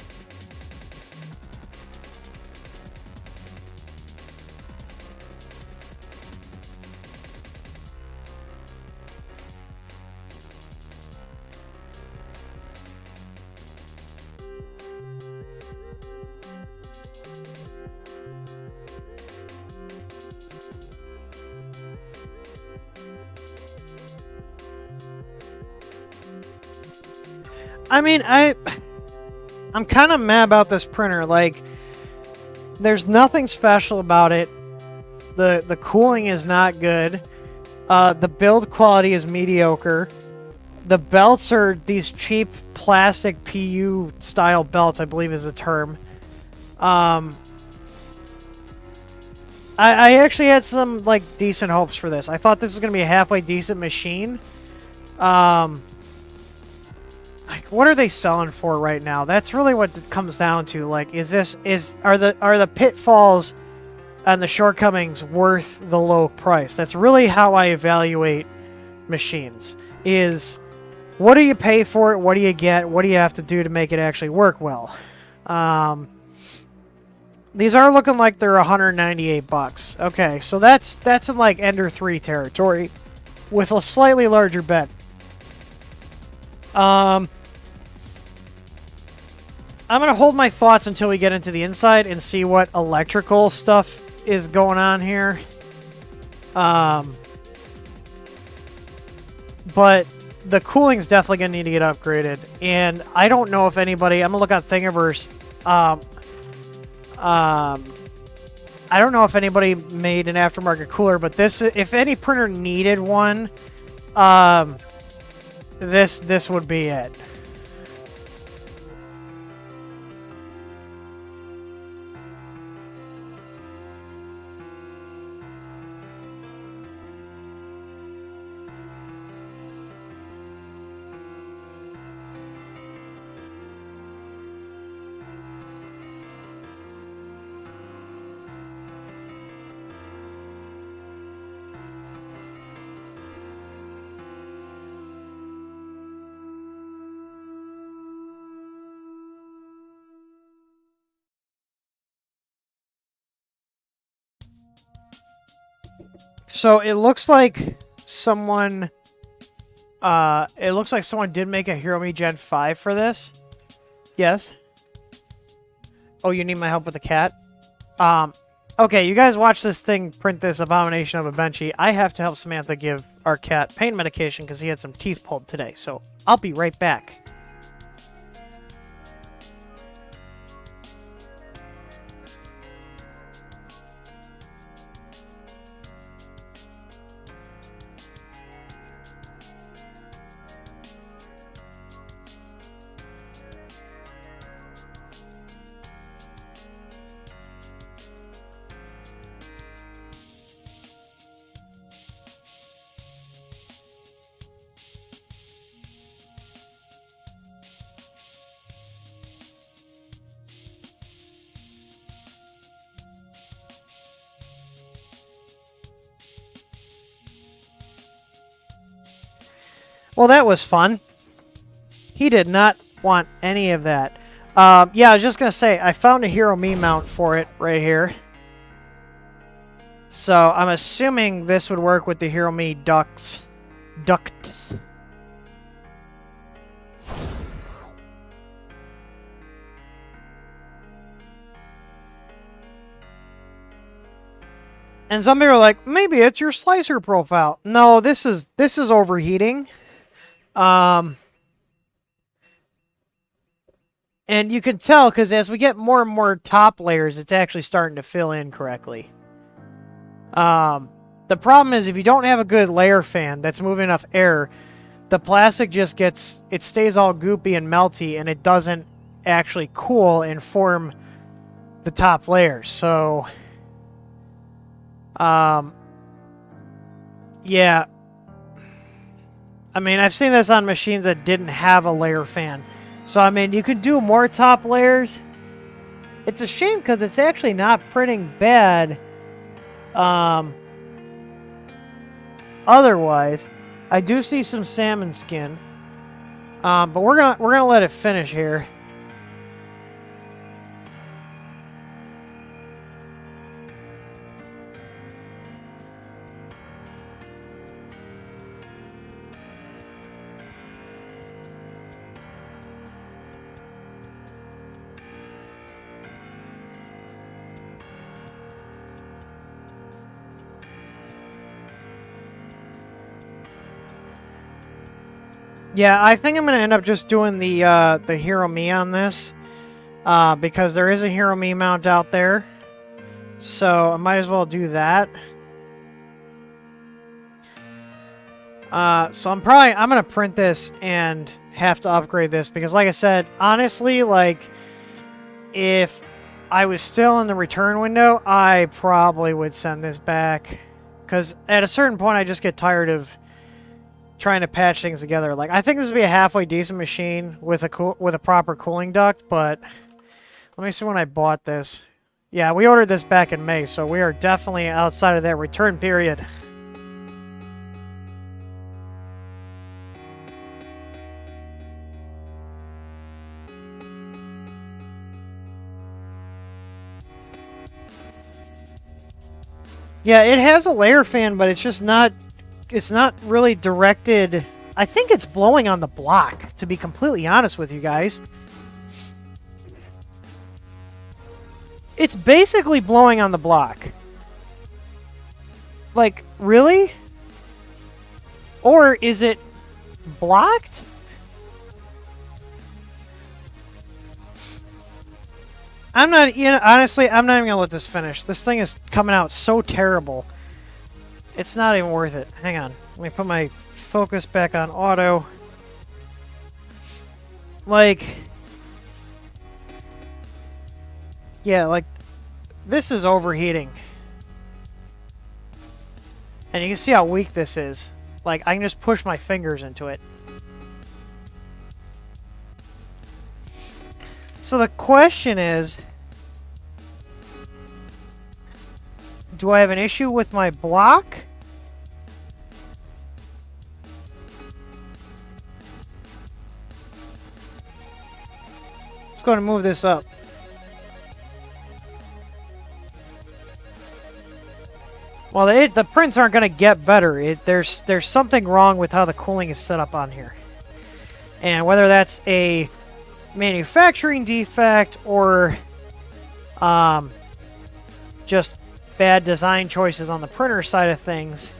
I mean, I'm kind of mad about this printer. Like, there's nothing special about it. The cooling is not good. The build quality is mediocre. The belts are these cheap plastic PU style belts, I believe is the term. I actually had some like decent hopes for this. I thought this was gonna be a halfway decent machine. Like, what are they selling for right now? That's really what it comes down to. Like, are the pitfalls and the shortcomings worth the low price? That's really how I evaluate machines. Is what do you pay for it? What do you get? What do you have to do to make it actually work well? These are looking like they're $198. Okay, so that's in like Ender 3 territory with a slightly larger bed. I'm going to hold my thoughts until we get into the inside and see what electrical stuff is going on here. But the cooling's definitely going to need to get upgraded. And I don't know if anybody... I'm going to look on Thingiverse. I don't know if anybody made an aftermarket cooler, but this... If any printer needed one, this would be it. So it looks like someone did make a HeroMe Gen 5 for this. Yes. Oh, you need my help with the cat? Okay, you guys watch this thing print this abomination of a Benchy. I have to help Samantha give our cat pain medication because he had some teeth pulled today. So I'll be right back. Well, that was fun. He did not want any of that. Yeah, I was just going to say, I found a HeroMe mount for it right here. So I'm assuming this would work with the HeroMe ducts. And some people are like, maybe it's your slicer profile. No, this is overheating. And you can tell because as we get more and more top layers, it's actually starting to fill in correctly. The problem is if you don't have a good layer fan that's moving enough air, the plastic just it stays all goopy and melty and it doesn't actually cool and form the top layers. So Yeah. I mean, I've seen this on machines that didn't have a layer fan. So, I mean, you could do more top layers. It's a shame because it's actually not printing bad. Otherwise, I do see some salmon skin. But we're gonna let it finish here. Yeah, I think I'm going to end up just doing the Hero Me on this. Because there is a Hero Me mount out there. So I might as well do that. So I'm going to print this and have to upgrade this. Because like I said, honestly, like, if I was still in the return window, I probably would send this back. Because at a certain point, I just get tired of trying to patch things together. Like, I think this would be a halfway decent machine with a proper cooling duct, but let me see when I bought this. Yeah, we ordered this back in May, so we are definitely outside of that return period. Yeah, it has a layer fan, but it's just not... It's not really directed... I think it's blowing on the block, to be completely honest with you guys. It's basically blowing on the block. Like, really? Or is it blocked? I'm not, honestly, I'm not even gonna let this finish. This thing is coming out so terrible. It's not even worth it. Hang on. Let me put my focus back on auto. Like... Yeah, like... This is overheating. And you can see how weak this is. Like, I can just push my fingers into it. So the question is... Do I have an issue with my block? Let's go and move this up. Well, the prints aren't going to get better. There's something wrong with how the cooling is set up on here. And whether that's a manufacturing defect or just bad design choices on the printer side of things.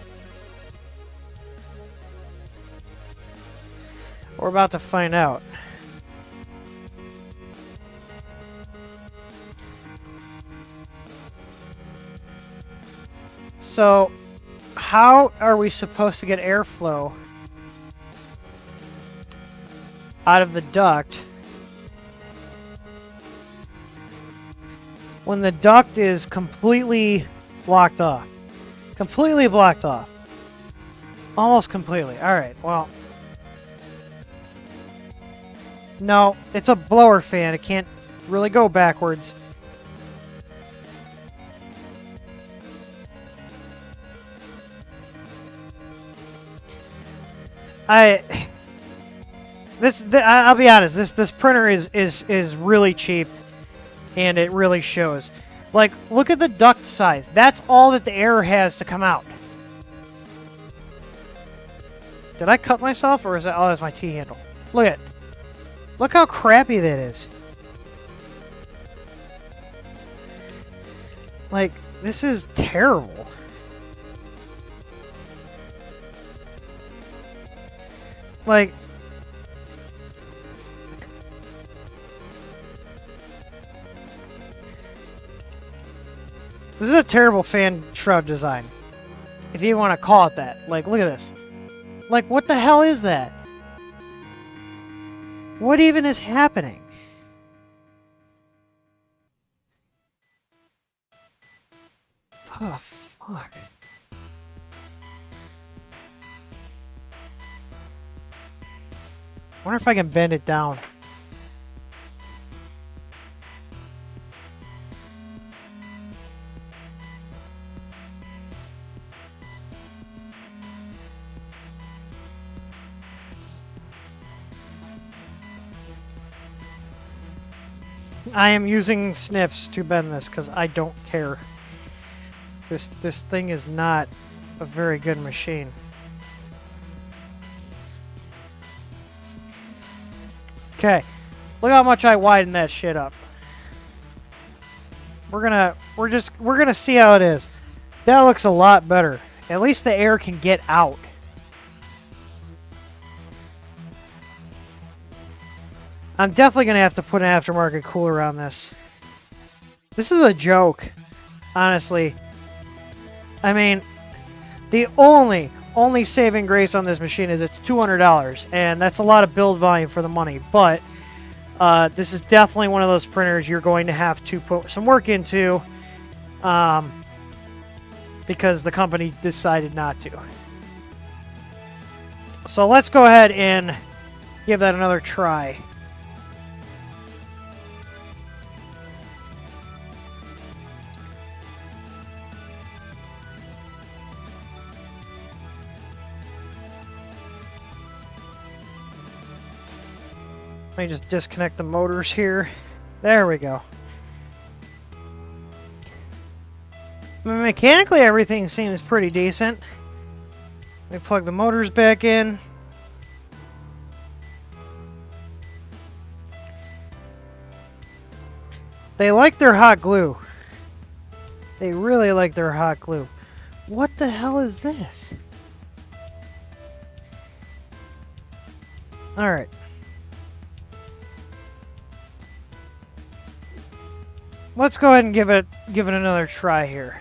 We're about to find out. So, how are we supposed to get airflow out of the duct when the duct is completely blocked off? Completely blocked off. Almost completely. Alright, well. No, it's a blower fan. It can't really go backwards. I'll be honest, this printer is really cheap, and it really shows. Like, look at the duct size. That's all that the air has to come out. Did I cut myself, or is that... Oh, that's my T-handle. Look how crappy that is. Like, this is terrible. Like... This is a terrible fan shroud design. If you want to call it that. Like, look at this. Like, what the hell is that? What even is happening? Oh, fuck. fuck? I wonder if I can bend it down. I am using snips to bend this because I don't care. This thing is not a very good machine. Okay, look how much I widened that shit up. We're gonna see how it is. That looks a lot better. At least the air can get out. I'm definitely going to have to put an aftermarket cooler on this. This is a joke, honestly. I mean, the only saving grace on this machine is it's $200, and that's a lot of build volume for the money, but this is definitely one of those printers you're going to have to put some work into because the company decided not to. So let's go ahead and give that another try. Let me just disconnect the motors here. There we go. I mean, mechanically, everything seems pretty decent. Let me plug the motors back in. They like their hot glue. They really like their hot glue. What the hell is this? All right. Let's go ahead and give it another try here.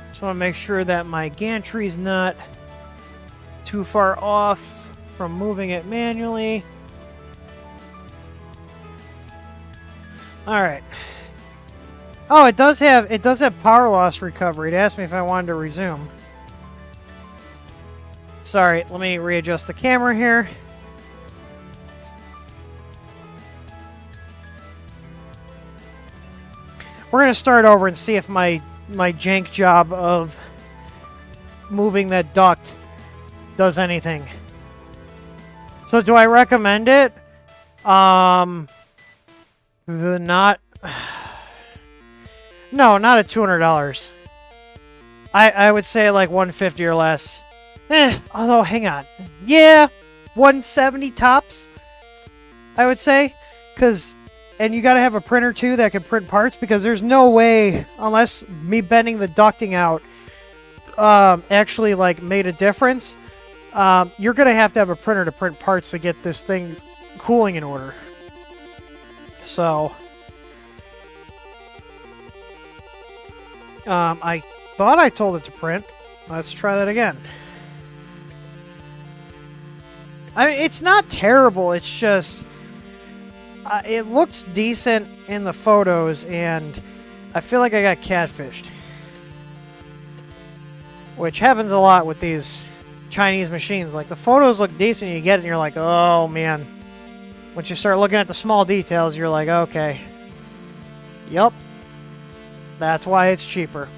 Just want to make sure that my gantry's not too far off from moving it manually. All right. Oh, it does have power loss recovery. It asked me if I wanted to resume. Sorry, let me readjust the camera here. We're going to start over and see if my jank job of moving that duct does anything. So do I recommend it? No, not at $200. I would say like $150 or less. Although, hang on. Yeah, $170 tops, I would say. And you got to have a printer, too, that can print parts, because there's no way, unless me bending the ducting out actually, like, made a difference, you're going to have a printer to print parts to get this thing cooling in order. So, I thought I told it to print. Let's try that again. I mean, it's not terrible, it's just... it looked decent in the photos, and I feel like I got catfished. Which happens a lot with these Chinese machines. Like, the photos look decent, you get it, and you're like, oh, man. Once you start looking at the small details, you're like, okay. Yup. That's why it's cheaper.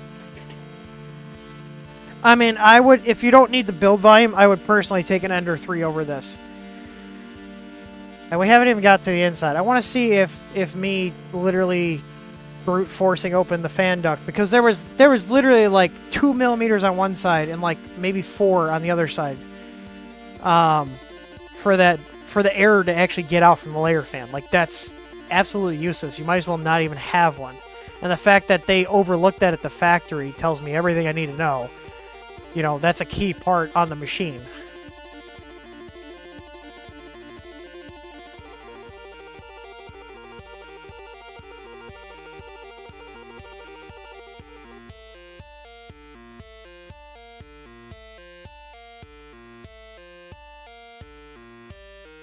I mean, I would, if you don't need the build volume, I would personally take an Ender 3 over this. And we haven't even got to the inside. I want to see if me literally brute forcing open the fan duct, because there was literally like 2 millimeters on one side and like maybe 4 on the other side. For the air to actually get out from the layer fan. Like, that's absolutely useless. You might as well not even have one. And the fact that they overlooked that at the factory tells me everything I need to know. You know, that's a key part on the machine.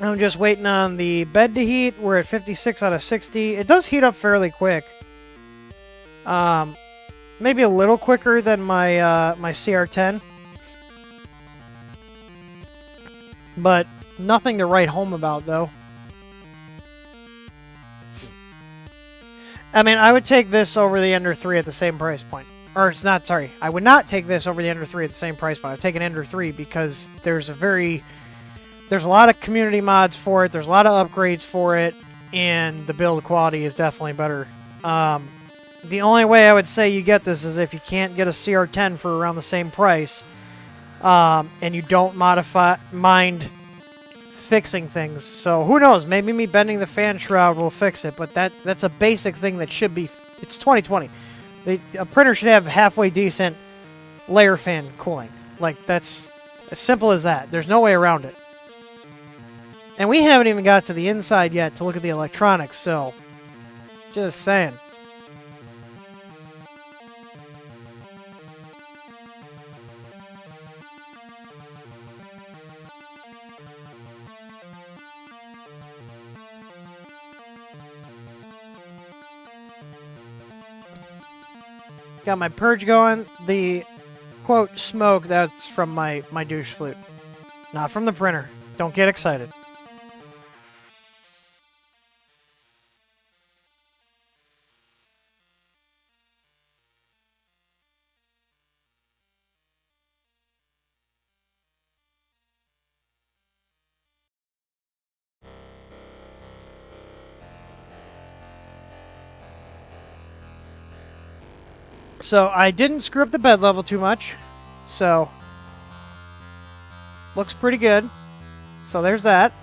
I'm just waiting on the bed to heat. We're at 56 out of 60. It does heat up fairly quick. Maybe a little quicker than my my CR10. But nothing to write home about, though. I mean, I would take this over the Ender 3 at the same price point. Or, it's not, sorry. I would not take this over the Ender 3 at the same price point. I would take an Ender 3 because there's a lot of community mods for it. There's a lot of upgrades for it. And the build quality is definitely better. The only way I would say you get this is if you can't get a CR10 for around the same price. And you don't mind fixing things. So who knows? Maybe me bending the fan shroud will fix it, but that's a basic thing that should be. It's 2020. A printer should have halfway decent layer fan cooling. Like, that's as simple as that. There's no way around it. And we haven't even got to the inside yet to look at the electronics, so just saying. Got my purge going. The, quote, smoke, that's from my douche flute. Not from the printer. Don't get excited. So, I didn't screw up the bed level too much. So, looks pretty good. So, there's that.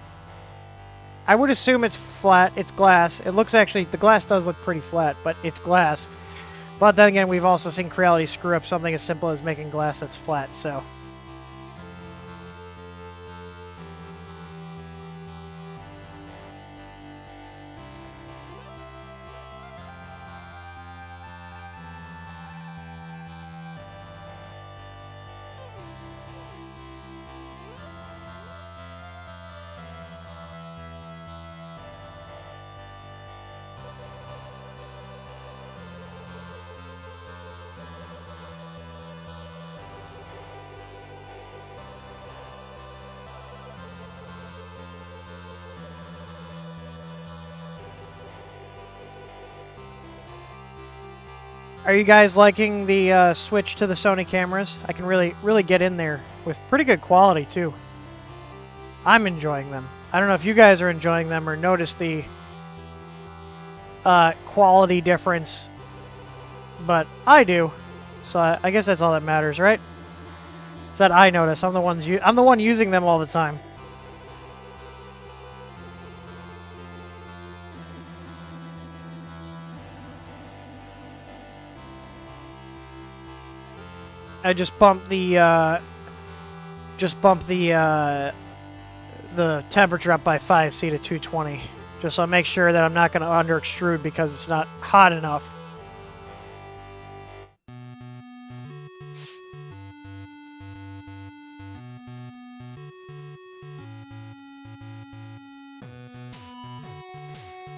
I would assume it's flat. It's glass. It looks actually, the glass does look pretty flat, but it's glass. But then again, we've also seen Creality screw up something as simple as making glass that's flat, so. Are you guys liking the switch to the Sony cameras? I can really get in there with pretty good quality, too. I'm enjoying them. I don't know if you guys are enjoying them or notice the quality difference, but I do. So I guess that's all that matters, right? Is that I notice. I'm the one using them all the time. I just bumped the temperature up by 5°C to 220, just so I make sure that I'm not going to under extrude because it's not hot enough.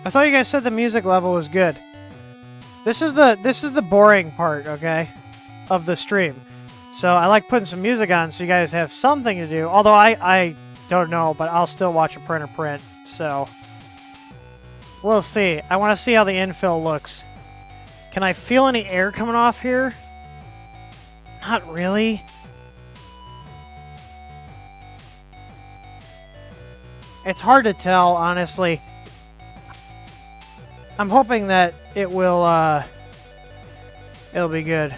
I thought you guys said the music level was good. This is the boring part, okay, of the stream. So I like putting some music on so you guys have something to do. Although I don't know, but I'll still watch a printer print. So we'll see. I want to see how the infill looks. Can I feel any air coming off here? Not really. It's hard to tell, honestly. I'm hoping that it will, it'll be good.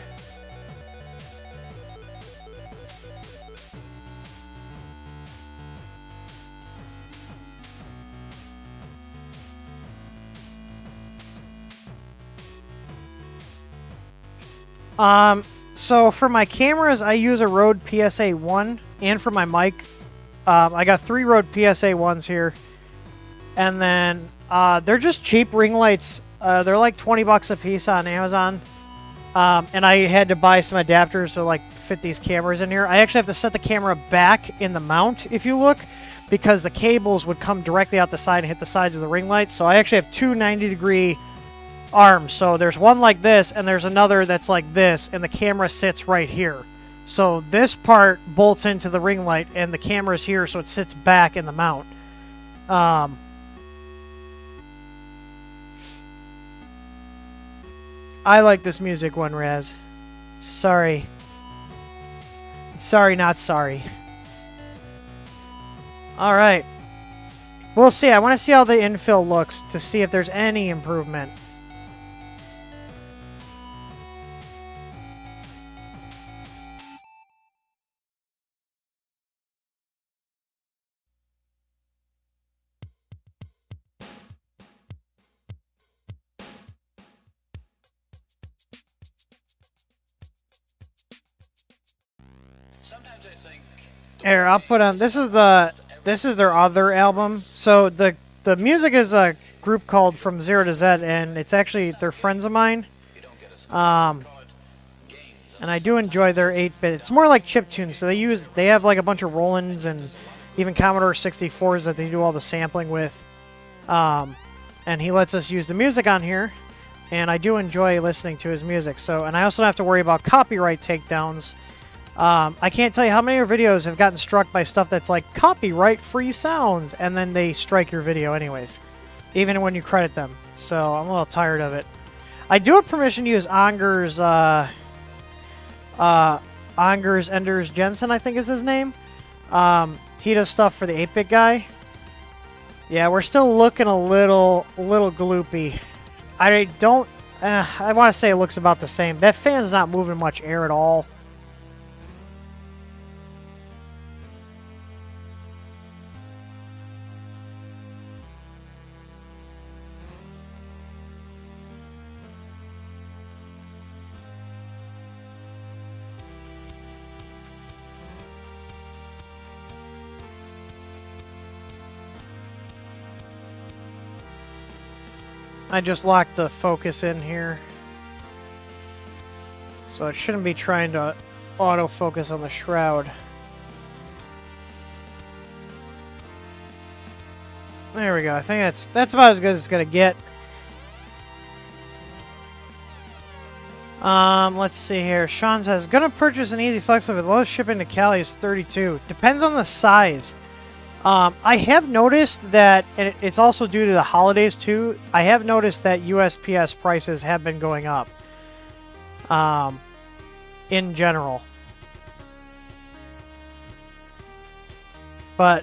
So for my cameras, I use a Rode PSA 1, and for my mic, I got 3 Rode PSA 1s here, and then they're just cheap ring lights. They're like 20 bucks a piece on Amazon, and I had to buy some adapters to like fit these cameras in here. I actually have to set the camera back in the mount, if you look, because the cables would come directly out the side and hit the sides of the ring lights. So I actually have two 90-degree arms. So there's one like this, and there's another that's like this, and the camera sits right here. So this part bolts into the ring light, and the camera's here, so it sits back in the mount. I like this music one, Raz. Sorry. Sorry, not sorry. Alright. We'll see. I want to see how the infill looks to see if there's any improvement. Here, I'll put on. This is their other album. So the music is a group called From Zero to Z, and it's actually they're friends of mine. And I do enjoy their 8-bit. It's more like chiptunes. So they have like a bunch of Rolands and even Commodore 64s that they do all the sampling with. And he lets us use the music on here, and I do enjoy listening to his music. So, and I also don't have to worry about copyright takedowns. I can't tell you how many of your videos have gotten struck by stuff that's like copyright-free sounds, and then they strike your video anyways, even when you credit them. So I'm a little tired of it. I do have permission to use Anger's Enders Jensen, I think is his name. He does stuff for the 8-bit guy. Yeah, we're still looking a little gloopy. I don't. I want to say it looks about the same. That fan's not moving much air at all. I just locked the focus in here. So it shouldn't be trying to autofocus on the shroud. There we go. I think that's about as good as it's gonna get. Let's see here. Sean says, gonna purchase an Easy Flex, but the lowest shipping to Cali is 32. Depends on the size. I have noticed that, and it's also due to the holidays too, I have noticed that USPS prices have been going up. In general. But,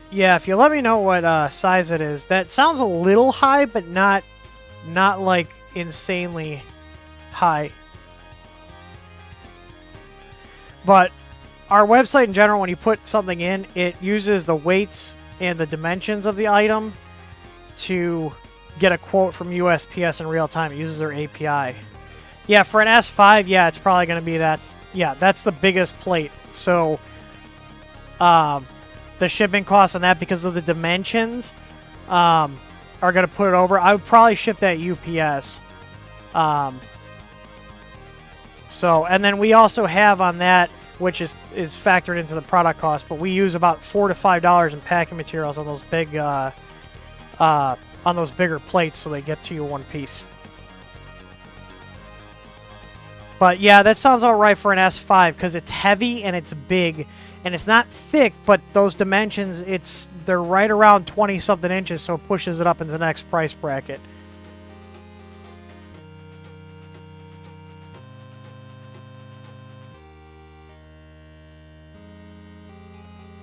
yeah, if you let me know what size it is. That sounds a little high, but not like insanely high. But our website in general, when you put something in, it uses the weights and the dimensions of the item to get a quote from USPS in real time. It uses their API. Yeah, for an S5, yeah, it's probably going to be that. Yeah, that's the biggest plate. So, the shipping costs on that, because of the dimensions, are going to put it over. I would probably ship that UPS. So, and then we also have on that, which is factored into the product cost, but we use about $4 to $5 in packing materials on those big, on those bigger plates, so they get to you one piece. But yeah, that sounds all right for an S5 because it's heavy and it's big, and it's not thick, but those dimensions, they're right around 20-something inches, so it pushes it up into the next price bracket.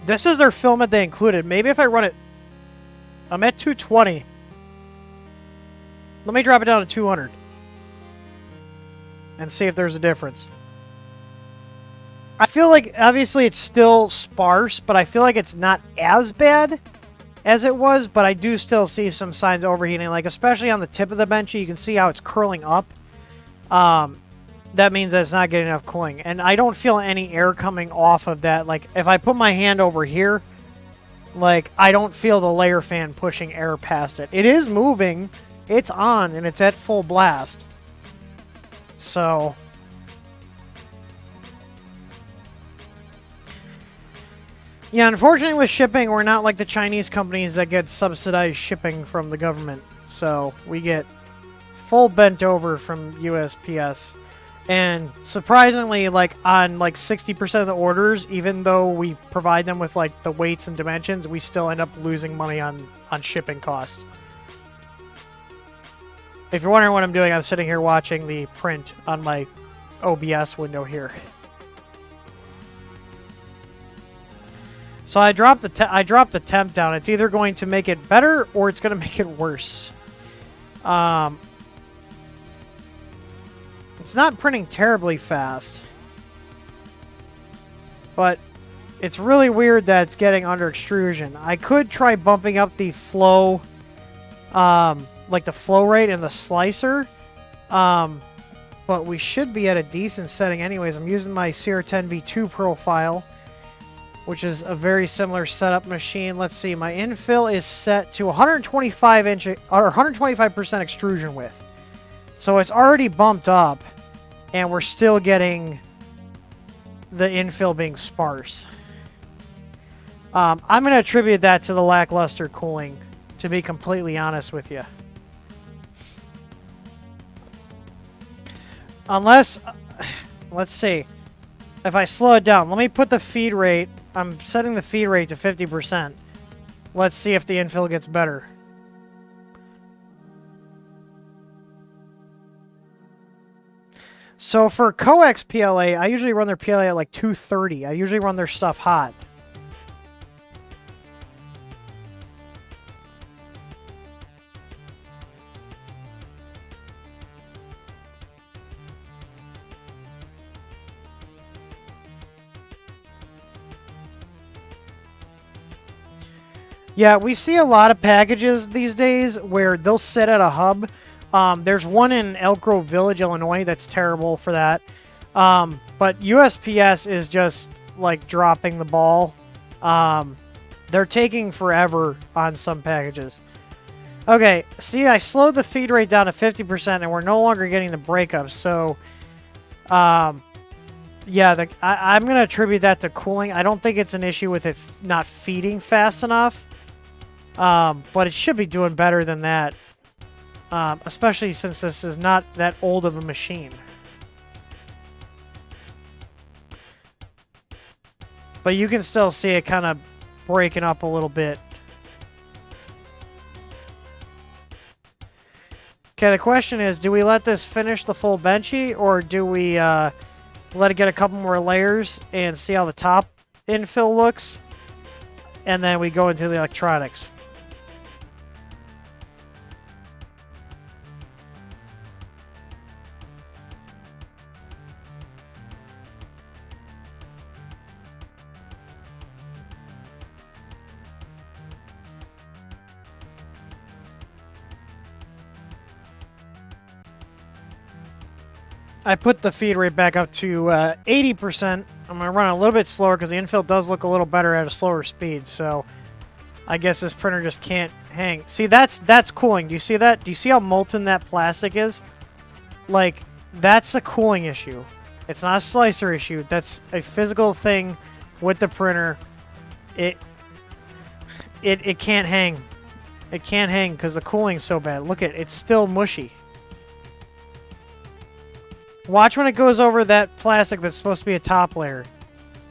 This is their filament they included. Maybe if I run it... I'm at 220. Let me drop it down to 200. And see if there's a difference. I feel like, obviously, it's still sparse, but I feel like it's not as bad as it was, but I do still see some signs of overheating, like, especially on the tip of the benchy, you can see how it's curling up. That means that it's not getting enough cooling. And I don't feel any air coming off of that. Like, if I put my hand over here, like, I don't feel the layer fan pushing air past it. It is moving. It's on, and it's at full blast. So... yeah, unfortunately with shipping, we're not like the Chinese companies that get subsidized shipping from the government. So we get full bent over from USPS. And surprisingly, like on like 60% of the orders, even though we provide them with like the weights and dimensions, we still end up losing money on shipping costs. If you're wondering what I'm doing, I'm sitting here watching the print on my OBS window here. So I dropped the temp down. It's either going to make it better or it's going to make it worse. It's not printing terribly fast, but it's really weird that it's getting under extrusion. I could try bumping up the flow, like the flow rate in the slicer, but we should be at a decent setting anyways. I'm using my CR10V2 profile, which is a very similar setup machine. Let's see, my infill is set to 125% extrusion width. So it's already bumped up, and we're still getting the infill being sparse. I'm going to attribute that to the lackluster cooling, to be completely honest with you. Unless, let's see, if I slow it down, let me put the feed rate, I'm setting the feed rate to 50%. Let's see if the infill gets better. So for coax PLA, I usually run their PLA at like 230. I usually run their stuff hot. Yeah, we see a lot of packages these days where they'll sit at a hub. There's one in Elk Grove Village, Illinois, that's terrible for that. But USPS is just, like, dropping the ball. They're taking forever on some packages. Okay, see, I slowed the feed rate down to 50%, and we're no longer getting the breakups. So, yeah, I'm going to attribute that to cooling. I don't think it's an issue with it not feeding fast enough. But it should be doing better than that. Especially since this is not that old of a machine. But you can still see it kind of breaking up a little bit. Okay, the question is, do we let this finish the full benchy, or do we let it get a couple more layers and see how the top infill looks? And then we go into the electronics. I put the feed rate back up to 80%. I'm going to run a little bit slower because the infill does look a little better at a slower speed. So I guess this printer just can't hang. See, that's cooling. Do you see that? Do you see how molten that plastic is? Like, that's a cooling issue. It's not a slicer issue. That's a physical thing with the printer. It can't hang. It can't hang because the cooling's so bad. Look at it. It's still mushy. Watch when it goes over that plastic that's supposed to be a top layer.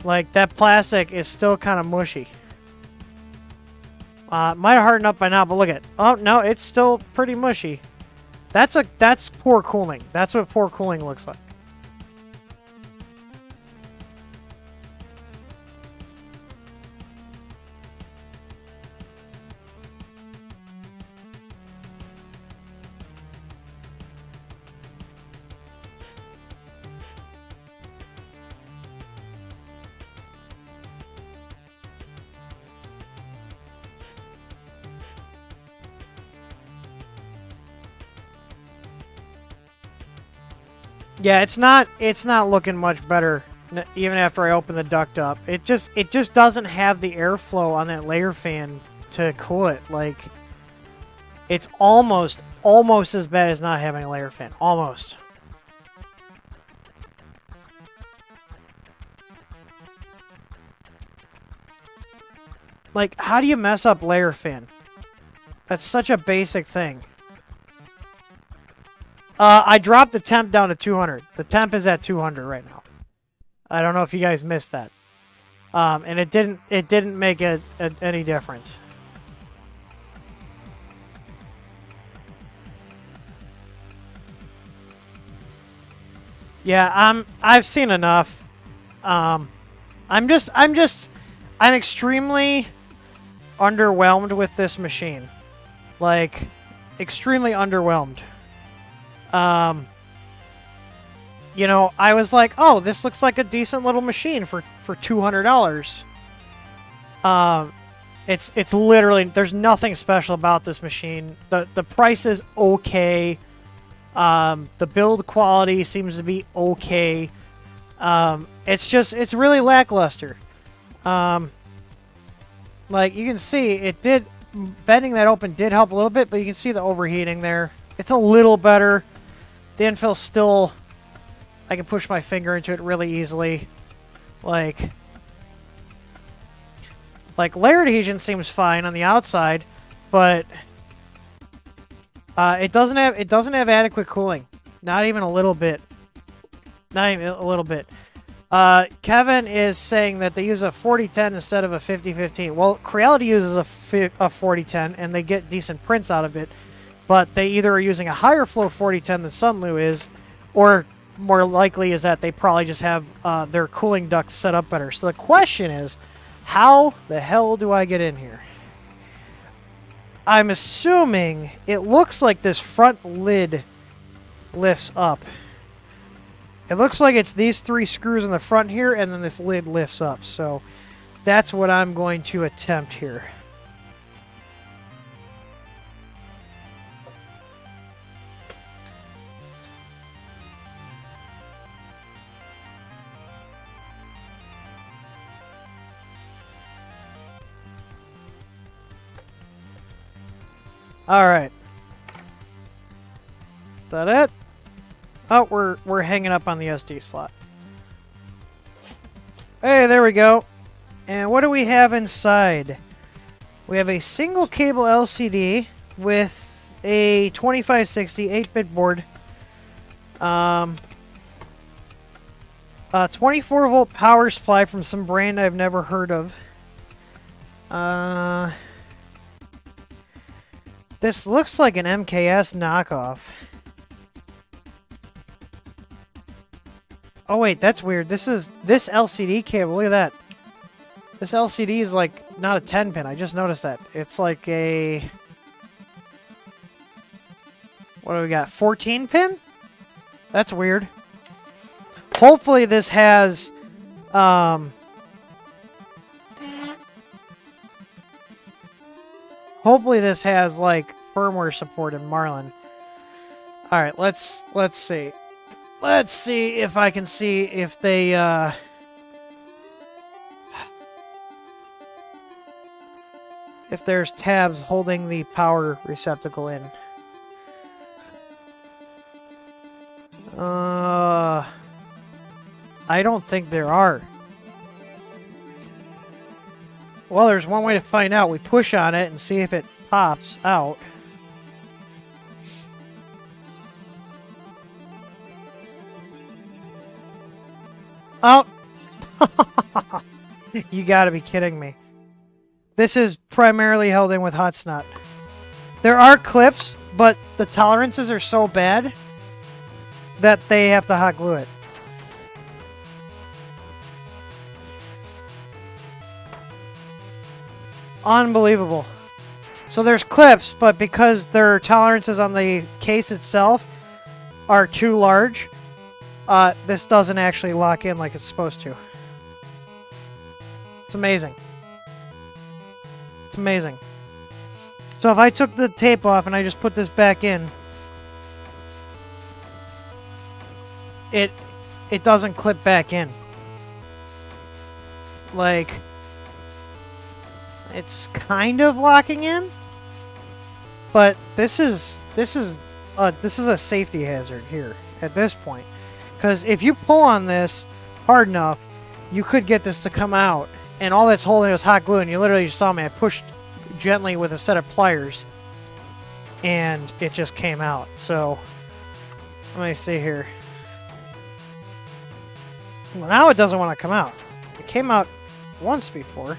Like, that plastic is still kind of mushy. Might have hardened up by now, but look at it. Oh, no, it's still pretty mushy. That's poor cooling. That's what poor cooling looks like. Yeah, it's not looking much better even after I open the duct up. It just doesn't have the airflow on that layer fan to cool it. Like, it's almost as bad as not having a layer fan. Almost. Like, how do you mess up layer fan? That's such a basic thing. I dropped the temp down to 200. The temp is at 200 right now. I don't know if you guys missed that. And it didn't make any difference. Yeah, I've seen enough. I'm extremely underwhelmed with this machine. Like, extremely underwhelmed. You know, I was like, oh, this looks like a decent little machine for $200. It's literally, there's nothing special about this machine. The price is okay. The build quality seems to be okay. It's really lackluster. Like, you can see, bending that open did help a little bit, but you can see the overheating there. It's a little better. The infill's still, I can push my finger into it really easily. Like layer adhesion seems fine on the outside, but it doesn't have adequate cooling. Not even a little bit. Not even a little bit. Kevin is saying that they use a 4010 instead of a 5015. Well, Creality uses a 4010, and they get decent prints out of it. But they either are using a higher flow 4010 than Sunlu is, or more likely is that they probably just have their cooling ducts set up better. So the question is, how the hell do I get in here? I'm assuming it looks like this front lid lifts up. It looks like it's these 3 screws in the front here, and then this lid lifts up. So that's what I'm going to attempt here. All right. Is that it? Oh, we're hanging up on the SD slot. Hey, there we go. And what do we have inside? We have a single cable LCD with a 2560 8-bit board. 24 volt power supply from some brand I've never heard of. This looks like an MKS knockoff. Oh wait, that's weird. This LCD cable, look at that. This LCD is like not a 10 pin. I just noticed that. It's like a, what do we got? 14 pin? That's weird. Hopefully this has hopefully this has like firmware support in Marlin. All right, let's see. Let's see if I can see if they if there's tabs holding the power receptacle in. I don't think there are. Well, there's one way to find out. We push on it and see if it pops out. Oh! You gotta be kidding me. This is primarily held in with hot snot. There are clips, but the tolerances are so bad that they have to hot glue it. Unbelievable. So there's clips, but because their tolerances on the case itself are too large, this doesn't actually lock in like it's supposed to. It's amazing. It's amazing. So if I took the tape off and I just put this back in, it doesn't clip back in. Like, it's kind of locking in, but this is a safety hazard here at this point, because if you pull on this hard enough, you could get this to come out, and all that's holding is hot glue. And you literally just saw me. I pushed gently with a set of pliers, and it just came out. So Let me see here. Well, now it doesn't want to come out. It came out once before.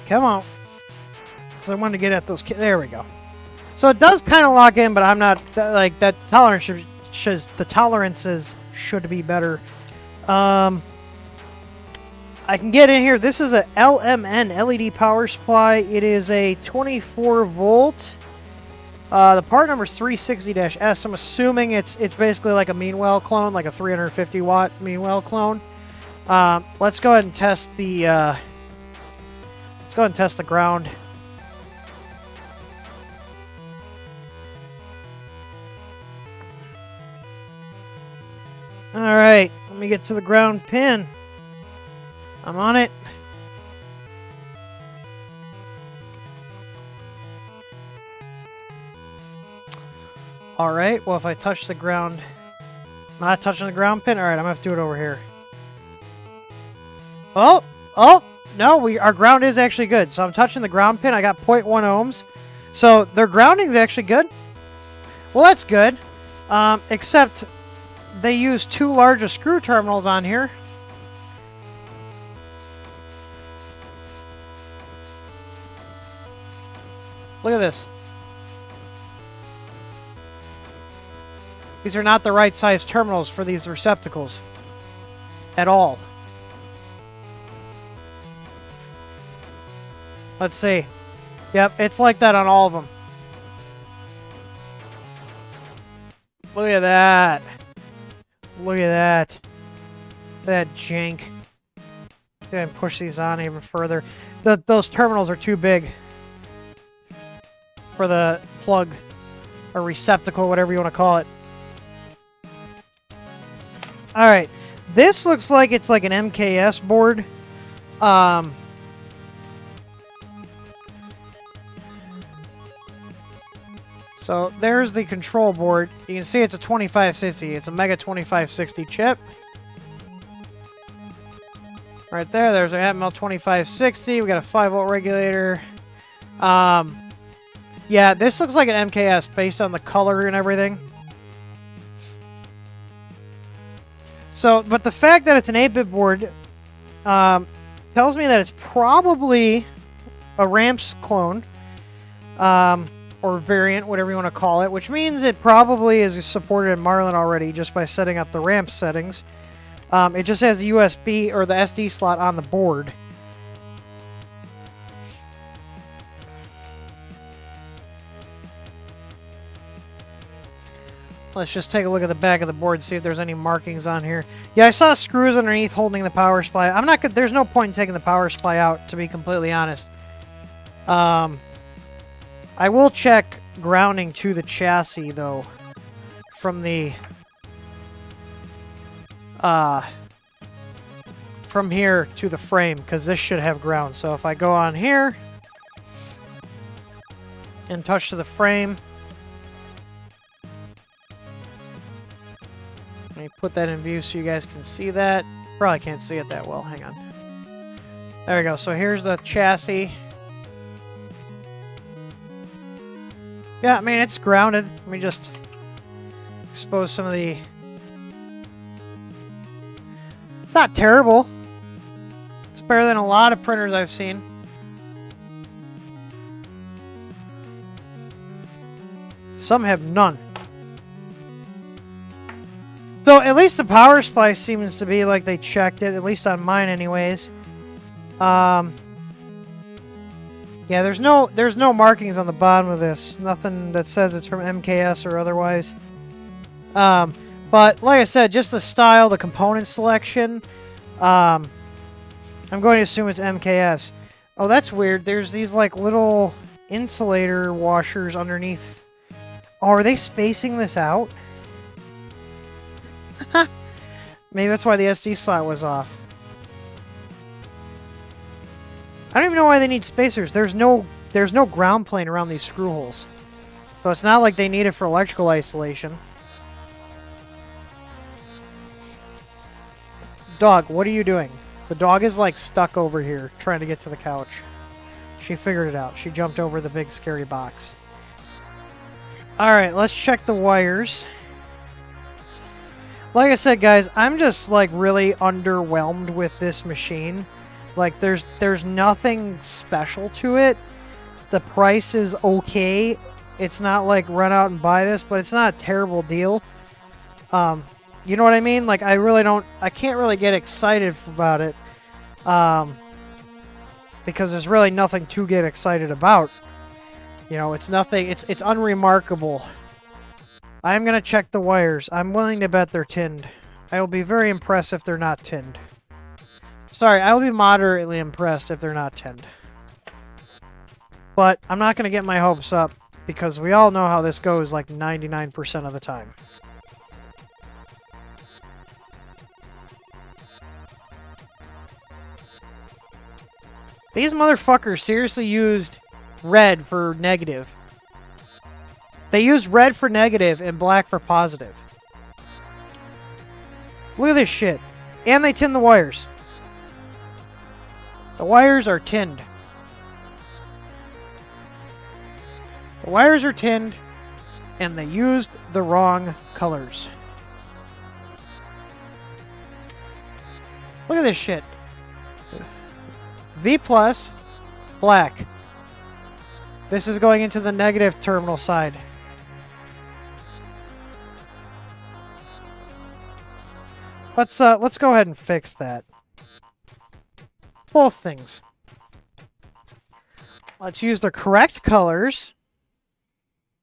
Come on. So I wanted to get at those. There we go. So it does kind of lock in, but I'm not like that. The tolerances should be better. I can get in here. This is a LMN LED power supply. It is a 24 volt. The part number is 360-S. I'm assuming it's basically like a Meanwell clone, like a 350 watt Meanwell clone. Let's go ahead and test the. Let's go ahead and test the ground. All right, let me get to the ground pin. I'm on it. All right, well, if I touch the ground, not touching the ground pin. All right, I'm gonna have to do it over here. Oh, no, our ground is actually good. So I'm touching the ground pin. I got 0.1 ohms. So their grounding is actually good. Well, that's good. Except they use too large of screw terminals on here. Look at this. These are not the right size terminals for these receptacles at all. Let's see. Yep, it's like that on all of them. Look at that. Look at that. That jank. Go ahead and push these on even further. Those terminals are too big for the plug or receptacle, whatever you want to call it. All right. This looks like it's like an MKS board. So there's the control board. You can see it's a 2560. It's a Mega 2560 chip. Right there, there's our Atmel 2560. We got a 5-volt regulator. Yeah, this looks like an MKS based on the color and everything. So, but the fact that it's an 8-bit board tells me that it's probably a ramps clone. Or variant, whatever you want to call it, which means it probably is supported in Marlin already just by setting up the ramp settings. It just has the USB or the SD slot on the board. Let's just take a look at the back of the board and see if there's any markings on here. Yeah, I saw screws underneath holding the power supply. I'm not gonna, there's no point in taking the power supply out, to be completely honest. I will check grounding to the chassis, though, from the, from here to the frame, because this should have ground. So if I go on here and touch to the frame, let me put that in view so you guys can see that. Probably can't see it that well. Hang on. There we go. So here's the chassis. Yeah, I mean, it's grounded. Let me just expose some of the... It's not terrible. It's better than a lot of printers I've seen. Some have none. So, at least the power supply seems to be like they checked it, at least on mine anyways. Yeah, there's no markings on the bottom of this. Nothing that says it's from MKS or otherwise. But like I said, just the style, the component selection. I'm going to assume it's MKS. Oh, that's weird. There's these like little insulator washers underneath. Oh, are they spacing this out? Maybe that's why the SD slot was off. I don't even know why they need spacers. There's no ground plane around these screw holes. So it's not like they need it for electrical isolation. Dog, what are you doing? The dog is like stuck over here trying to get to the couch. She figured it out. She jumped over the big scary box. Alright, let's check the wires. Like I said, guys, I'm just, like, really underwhelmed with this machine. Like, there's nothing special to it. The price is okay. It's not, like, run out and buy this, but it's not a terrible deal. You know what I mean? Like, I can't really get excited about it. Because there's really nothing to get excited about. You know, it's nothing, it's unremarkable. I'm gonna check the wires. I'm willing to bet they're tinned. I will be very impressed if they're not tinned. Sorry, I will be moderately impressed if they're not tinned. But I'm not gonna get my hopes up, because we all know how this goes like 99% of the time. These motherfuckers seriously used red for negative. They used red for negative and black for positive. Look at this shit. And they tinned the wires. The wires are tinned. The wires are tinned, and they used the wrong colors. Look at this shit. V+, black. This is going into the negative terminal side. Let's go ahead and fix that. Both things. Let's use the correct colors.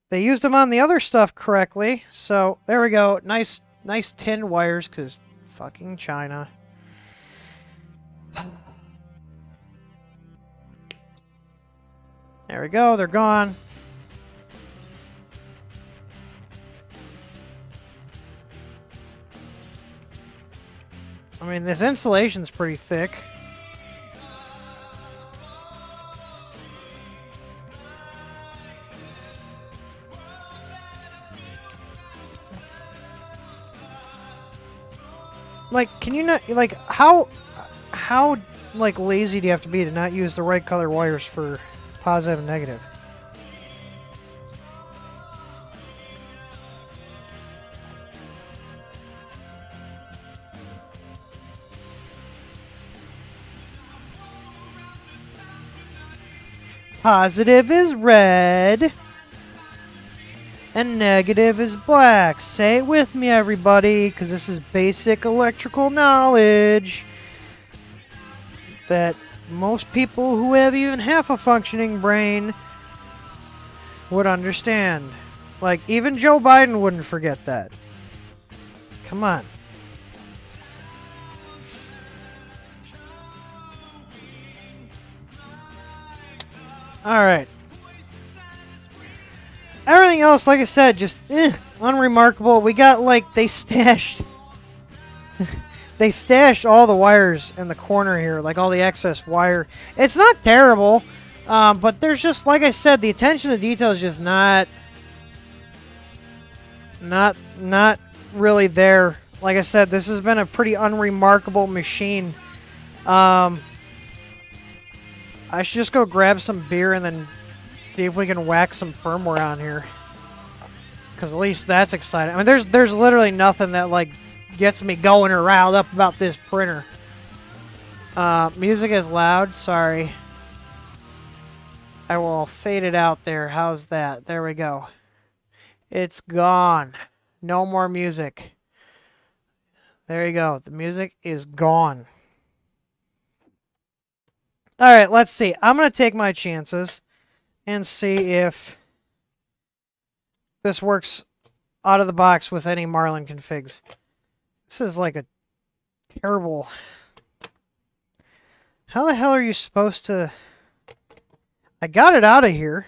They used them on the other stuff correctly, so there we go. Nice tin wires, because fucking China. There we go, they're gone. I mean, this insulation's pretty thick. Like, can you not, like, how, like, lazy do you have to be to not use the right color wires for positive and negative? Positive is red, and negative is black. Say it with me, everybody, because this is basic electrical knowledge that most people who have even half a functioning brain would understand. Like, even Joe Biden wouldn't forget that. Come on. Alright. Everything else, like I said, just unremarkable. We got, like, they stashed they stashed all the wires in the corner here, like all the excess wire. It's not terrible, but there's just, like I said, the attention to detail is just not really there. Like I said, this has been a pretty unremarkable machine. I should just go grab some beer and then see if we can whack some firmware on here. Because at least that's exciting. I mean, there's literally nothing that, like, gets me going or riled up about this printer. Music is loud. Sorry. I will fade it out there. How's that? There we go. It's gone. No more music. There you go. The music is gone. Alright, let's see. I'm going to take my chances and see if this works out of the box with any Marlin configs. This is like a terrible... How the hell are you supposed to... I got it out of here.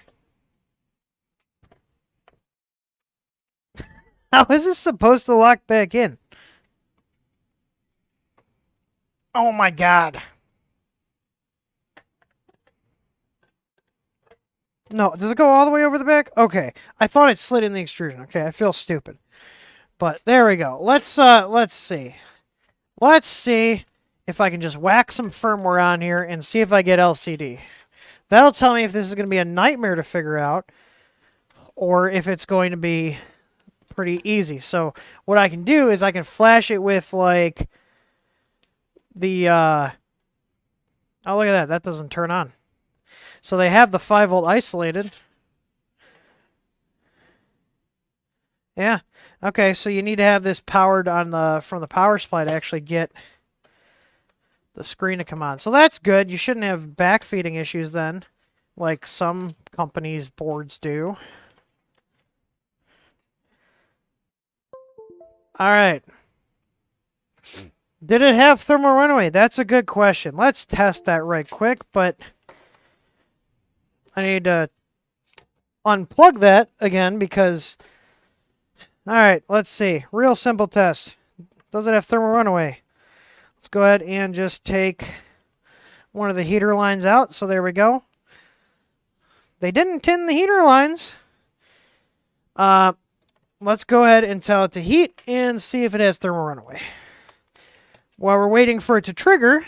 How is this supposed to lock back in? Oh my god. No, does it go all the way over the back? Okay. I thought it slid in the extrusion. Okay, I feel stupid. But there we go. Let's see. Let's see if I can just whack some firmware on here and see if I get LCD. That'll tell me if this is going to be a nightmare to figure out, or if it's going to be pretty easy. So what I can do is I can flash it with like the oh, look at that. That doesn't turn on. So they have the 5-volt isolated. Yeah. Okay, so you need to have this powered on from the power supply to actually get the screen to come on. So that's good. You shouldn't have backfeeding issues then, like some companies' boards do. All right. Did it have thermal runaway? That's a good question. Let's test that right quick, but I need to unplug that again because... All right, let's see. Real simple test. Does it have thermal runaway? Let's go ahead and just take one of the heater lines out. So there we go. They didn't tin the heater lines. Let's go ahead and tell it to heat and see if it has thermal runaway. While we're waiting for it to trigger,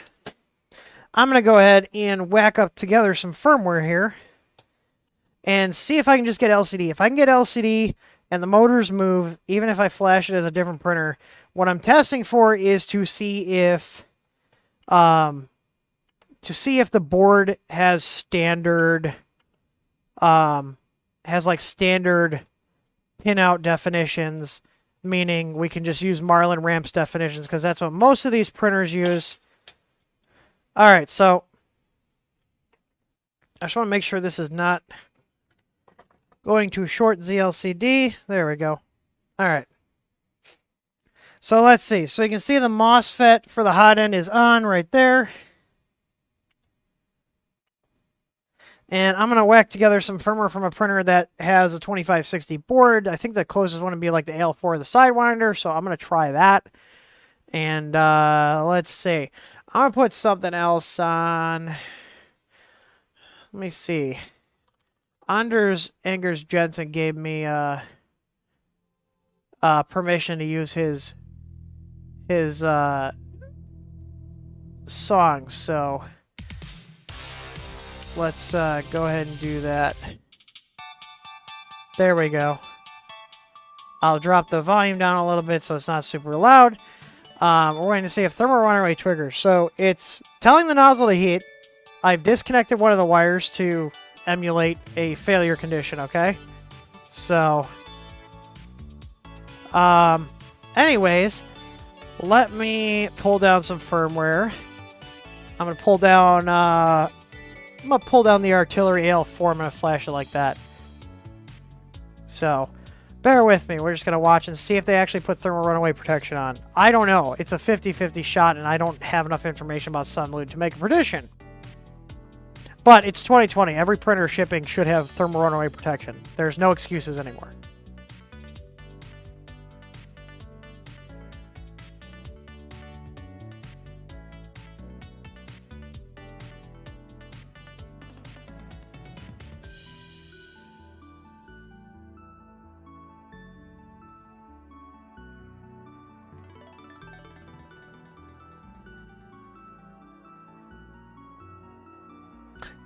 I'm going to go ahead and whack up together some firmware here and see if I can just get LCD. If I can get LCD and the motors move, even if I flash it as a different printer, what I'm testing for is to see if the board has standard standard pinout definitions, meaning we can just use Marlin ramps definitions because that's what most of these printers use. All right, so I just want to make sure this is not going to short ZLCD. There we go. All right. So let's see. So you can see the MOSFET for the hot end is on right there. And I'm going to whack together some firmware from a printer that has a 2560 board. I think the closest one would be like the AL4 or the Sidewinder. So I'm going to try that. And let's see. I'm going to put something else on. Let me see. Anders Engers Jensen gave me permission to use his song, so let's go ahead and do that. There we go. I'll drop the volume down a little bit so it's not super loud. We're going to see if thermal runaway triggers. So it's telling the nozzle to heat. I've disconnected one of the wires to emulate a failure condition, okay? So, anyways, let me pull down some firmware. I'm gonna pull down the artillery AL4. I'm gonna flash it like that. So, bear with me. We're just gonna watch and see if they actually put thermal runaway protection on. I don't know. It's a 50-50 shot, and I don't have enough information about Sunlu to make a prediction. But it's 2020. Every printer shipping should have thermal runaway protection. There's no excuses anymore.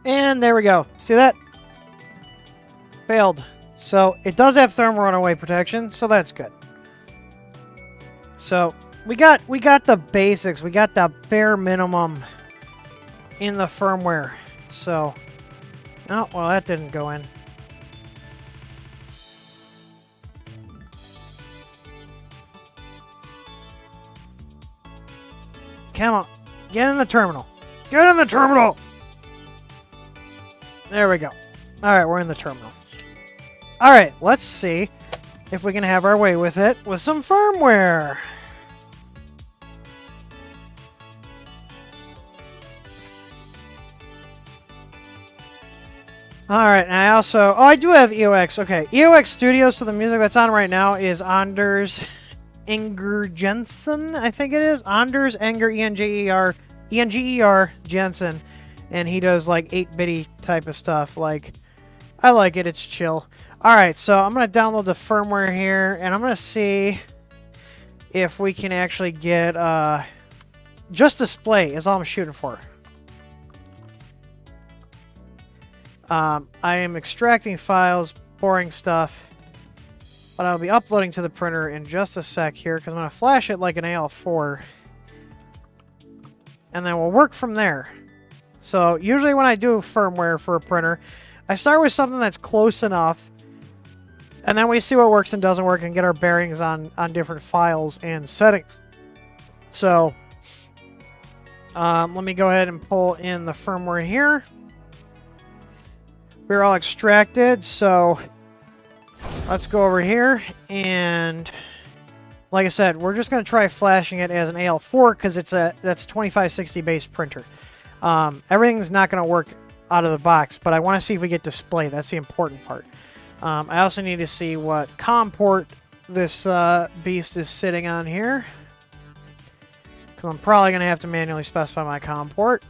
And there we go. See that? Failed. So it does have thermal runaway protection, so that's good. So we got the basics. We got the bare minimum in the firmware. So, oh, well, that didn't go in. Come on. Get in the terminal. Get in the terminal! There we go. All right, we're in the terminal. All right, let's see if we can have our way with it with some firmware. All right, and I also... Oh, I do have EOX. Okay, EOX Studio, so the music that's on right now is Anders Enger Jensen, I think it is. Anders Enger, E-N-G-E-R Jensen. And he does, like, 8-bitty type of stuff. Like, I like it. It's chill. All right, so I'm going to download the firmware here, and I'm going to see if we can actually get just display is all I'm shooting for. I am extracting files boring stuff. But I'll be uploading to the printer in just a sec here, because I'm going to flash it like an AL4. And then we'll work from there. So usually when I do firmware for a printer, I start with something that's close enough, and then we see what works and doesn't work and get our bearings on different files and settings. So let me go ahead and pull in the firmware here. We're all extracted, so let's go over here, and like I said, we're just going to try flashing it as an AL4 because that's a 2560 base printer. Everything's not going to work out of the box, but I want to see if we get display. That's the important part. I also need to see what COM port this beast is sitting on here, because I'm probably going to have to manually specify my COM port.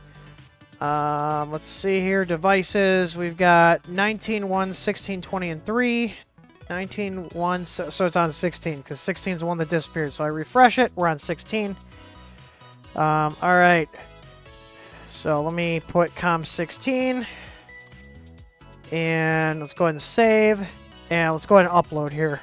Let's see here. Devices. We've got 19.1, 16, 20, and 3. 19.1, so it's on 16, because 16 is the one that disappeared. So I refresh it. We're on 16. All right. So let me put COM 16. And let's go ahead and save. And let's go ahead and upload here.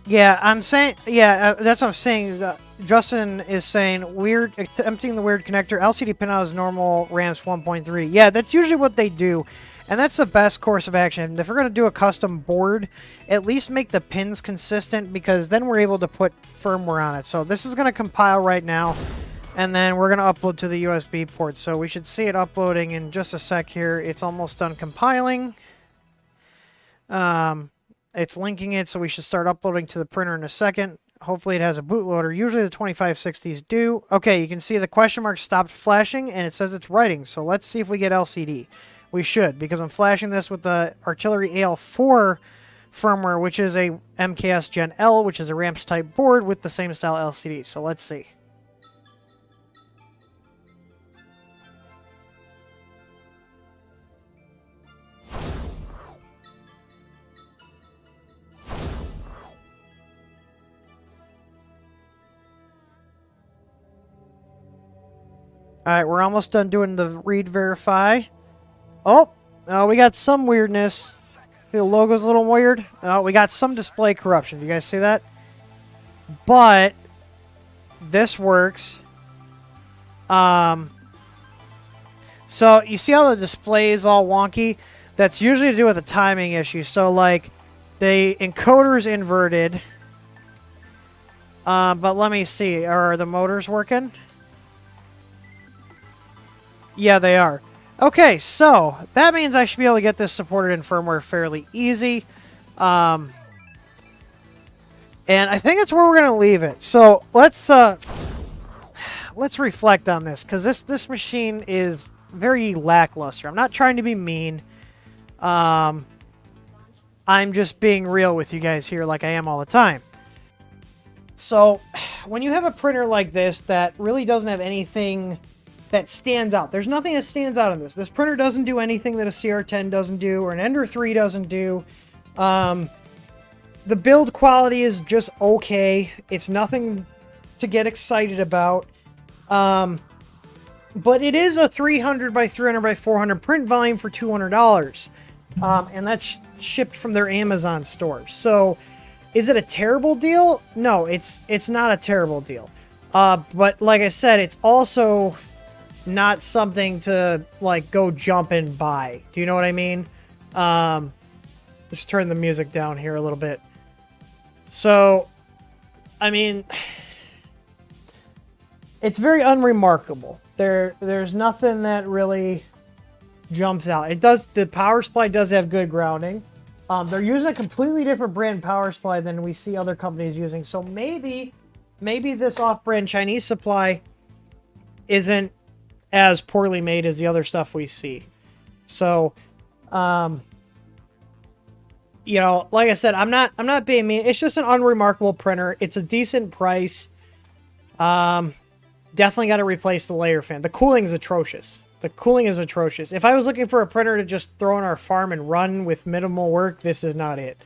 Yeah, I'm saying, that's what I'm saying. Justin is saying, weird, emptying the weird connector. LCD pinout is normal, RAM's 1.3. Yeah, that's usually what they do. And that's the best course of action. If we're going to do a custom board, at least make the pins consistent, because then we're able to put firmware on it. So this is going to compile right now, and then we're going to upload to the USB port. So we should see it uploading in just a sec here. It's almost done compiling. It's linking it, so we should start uploading to the printer in a second. Hopefully it has a bootloader. Usually the 2560s do. Okay, you can see the question mark stopped flashing, and it says it's writing. So let's see if we get LCD. We should, because I'm flashing this with the Artillery AL4 firmware, which is a MKS Gen L, which is a ramps type board with the same style LCD. So let's see. Alright, we're almost done doing the read verify. Oh, we got some weirdness. See, the logo's a little weird. We got some display corruption. Do you guys see that? But this works. So you see how the display is all wonky? That's usually to do with a timing issue. So like the encoder's inverted. But let me see. Are the motors working? Yeah, they are. Okay, so that means I should be able to get this supported in firmware fairly easy. And I think that's where we're going to leave it. So let's reflect on this, because this machine is very lackluster. I'm not trying to be mean. I'm just being real with you guys here like I am all the time. So when you have a printer like this that really doesn't have anything that stands out. There's nothing that stands out in this. This printer doesn't do anything that a CR10 doesn't do or an Ender 3 doesn't do. The build quality is just okay. It's nothing to get excited about. But it is a 300 by 300 by 400 print volume for $200. And that's shipped from their Amazon store. So is it a terrible deal? No, it's not a terrible deal. But like I said, it's also not something to like go jump and buy. Do you know what I mean? Just turn the music down here a little bit. So, I mean, it's very unremarkable. There's nothing that really jumps out. The power supply does have good grounding. They're using a completely different brand power supply than we see other companies using. So maybe this off-brand Chinese supply isn't as poorly made as the other stuff we see. So, you know, like I said, I'm not being mean. It's just an unremarkable printer. It's a decent price. Definitely got to replace the layer fan. The cooling is atrocious. The cooling is atrocious. If I was looking for a printer to just throw in our farm and run with minimal work, this is not it.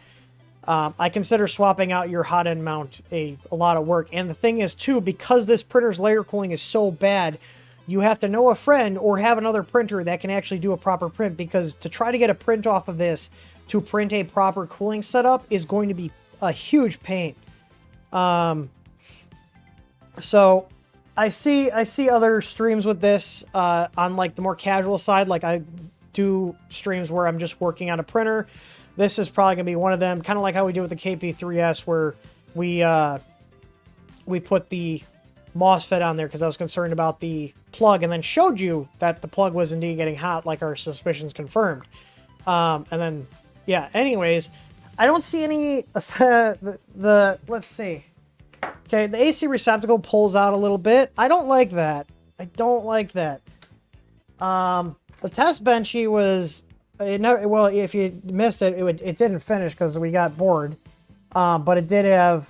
I consider swapping out your hot end mount a lot of work. And the thing is, too, because this printer's layer cooling is so bad, you have to know a friend or have another printer that can actually do a proper print, because to try to get a print off of this to print a proper cooling setup is going to be a huge pain. So I see other streams with this on like the more casual side. Like I do streams where I'm just working on a printer. This is probably gonna be one of them, kind of like how we did with the KP3S, where we put the MOSFET on there because I was concerned about the plug, and then showed you that the plug was indeed getting hot, like our suspicions confirmed. And then, yeah, anyways, I don't see any, let's see. Okay, the AC receptacle pulls out a little bit. I don't like that. I don't like that. The test benchy was, well, if you missed it, it didn't finish because we got bored. But it did have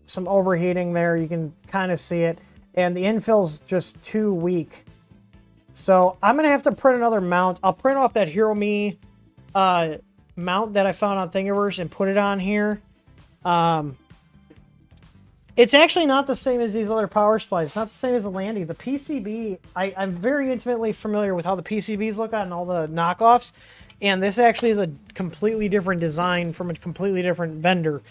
some overheating there. You can kind of see it. And the infill's just too weak. So I'm going to have to print another mount. I'll print off that Hero Me mount that I found on Thingiverse and put it on here. It's actually not the same as these other power supplies. It's not the same as the Landy. The PCB, I'm very intimately familiar with how the PCBs look on all the knockoffs. And this actually is a completely different design from a completely different vendor.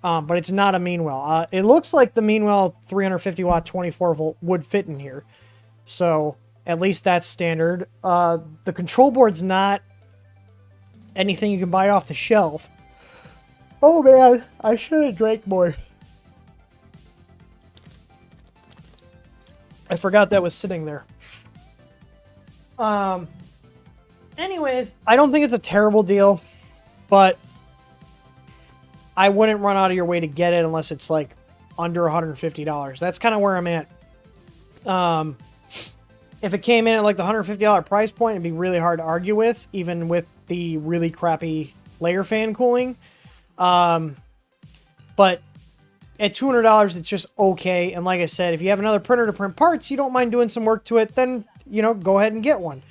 But it's not a Meanwell. It looks like the Meanwell 350 watt 24 volt would fit in here. So at least that's standard. The control board's not anything you can buy off the shelf. Oh man, I should have drank more. I forgot that was sitting there. Anyways, I don't think it's a terrible deal, but I wouldn't run out of your way to get it unless it's like under $150. That's kind of where I'm at. If it came in at like the $150 price point, it'd be really hard to argue with, even with the really crappy layer fan cooling. But at $200, it's just okay. And like I said, if you have another printer to print parts, you don't mind doing some work to it, then, you know, go ahead and get one.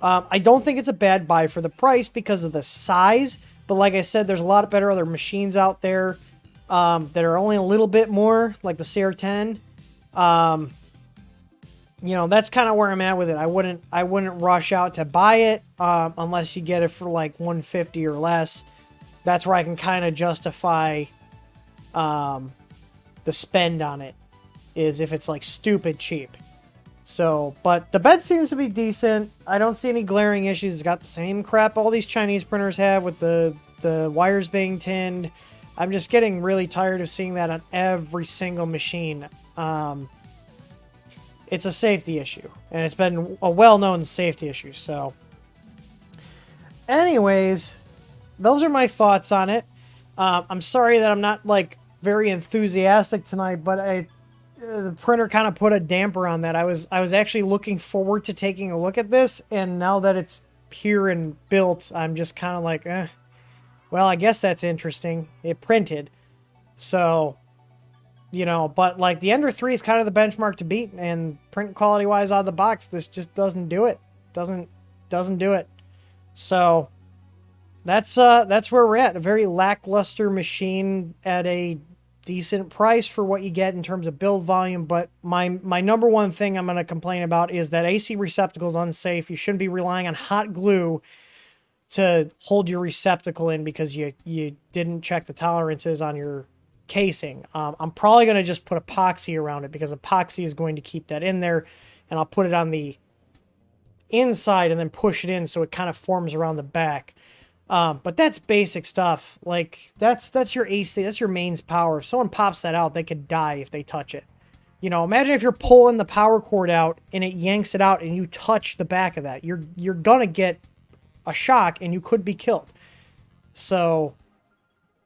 I don't think it's a bad buy for the price because of the size. But like I said, there's a lot of better other machines out there that are only a little bit more, like the CR10. You know, that's kind of where I'm at with it. I wouldn't rush out to buy it unless you get it for like $150 or less. That's where I can kind of justify the spend on it, is if it's like stupid cheap. So, but the bed seems to be decent. I don't see any glaring issues. It's got the same crap all these Chinese printers have with the wires being tinned. I'm just getting really tired of seeing that on every single machine. It's a safety issue, and it's been a well-known safety issue. So, anyways, those are my thoughts on it. I'm sorry that I'm not like very enthusiastic tonight, but the printer kind of put a damper on that. I was actually looking forward to taking a look at this, and now that it's here and built, I'm just kind of like, well, I guess that's interesting. It printed. So, you know, but like the Ender 3 is kind of the benchmark to beat, and print quality wise out of the box, this just doesn't do it. Doesn't do it. So that's where we're at. A very lackluster machine at a decent price for what you get in terms of build volume. But my number one thing I'm going to complain about is that AC receptacle is unsafe. You shouldn't be relying on hot glue to hold your receptacle in because you didn't check the tolerances on your casing. I'm probably going to just put epoxy around it because epoxy is going to keep that in there, and I'll put it on the inside and then push it in so it kind of forms around the back. But that's basic stuff. Like that's your AC, that's your mains power. If someone pops that out, they could die if they touch it. You know, imagine if you're pulling the power cord out and it yanks it out and you touch the back of that. You're gonna get a shock and you could be killed. So,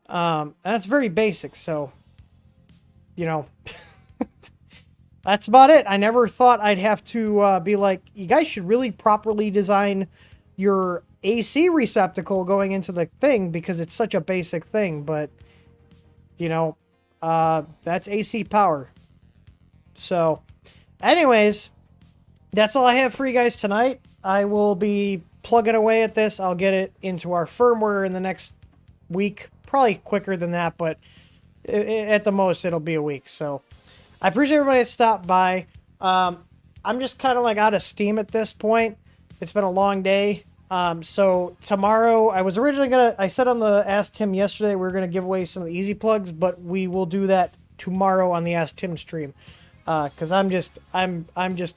that's very basic. So, you know, that's about it. I never thought I'd have to be like, you guys should really properly design your AC receptacle going into the thing because it's such a basic thing. But, you know, that's AC power. So, anyways, that's all I have for you guys tonight. I will be plugging away at this. I'll get it into our firmware in the next week. Probably quicker than that, but at the most, it'll be a week. So, I appreciate everybody that stopped by. I'm just kind of like out of steam at this point. It's been a long day. So tomorrow, I was originally I said on the Ask Tim yesterday, we were going to give away some of the easy plugs, but we will do that tomorrow on the Ask Tim stream. Cause I'm just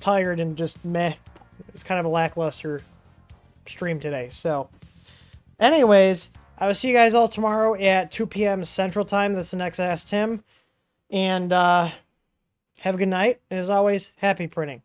tired and just meh. It's kind of a lackluster stream today. So anyways, I will see you guys all tomorrow at 2 p.m. Central Time. That's the next Ask Tim. And, have a good night. And as always, happy printing.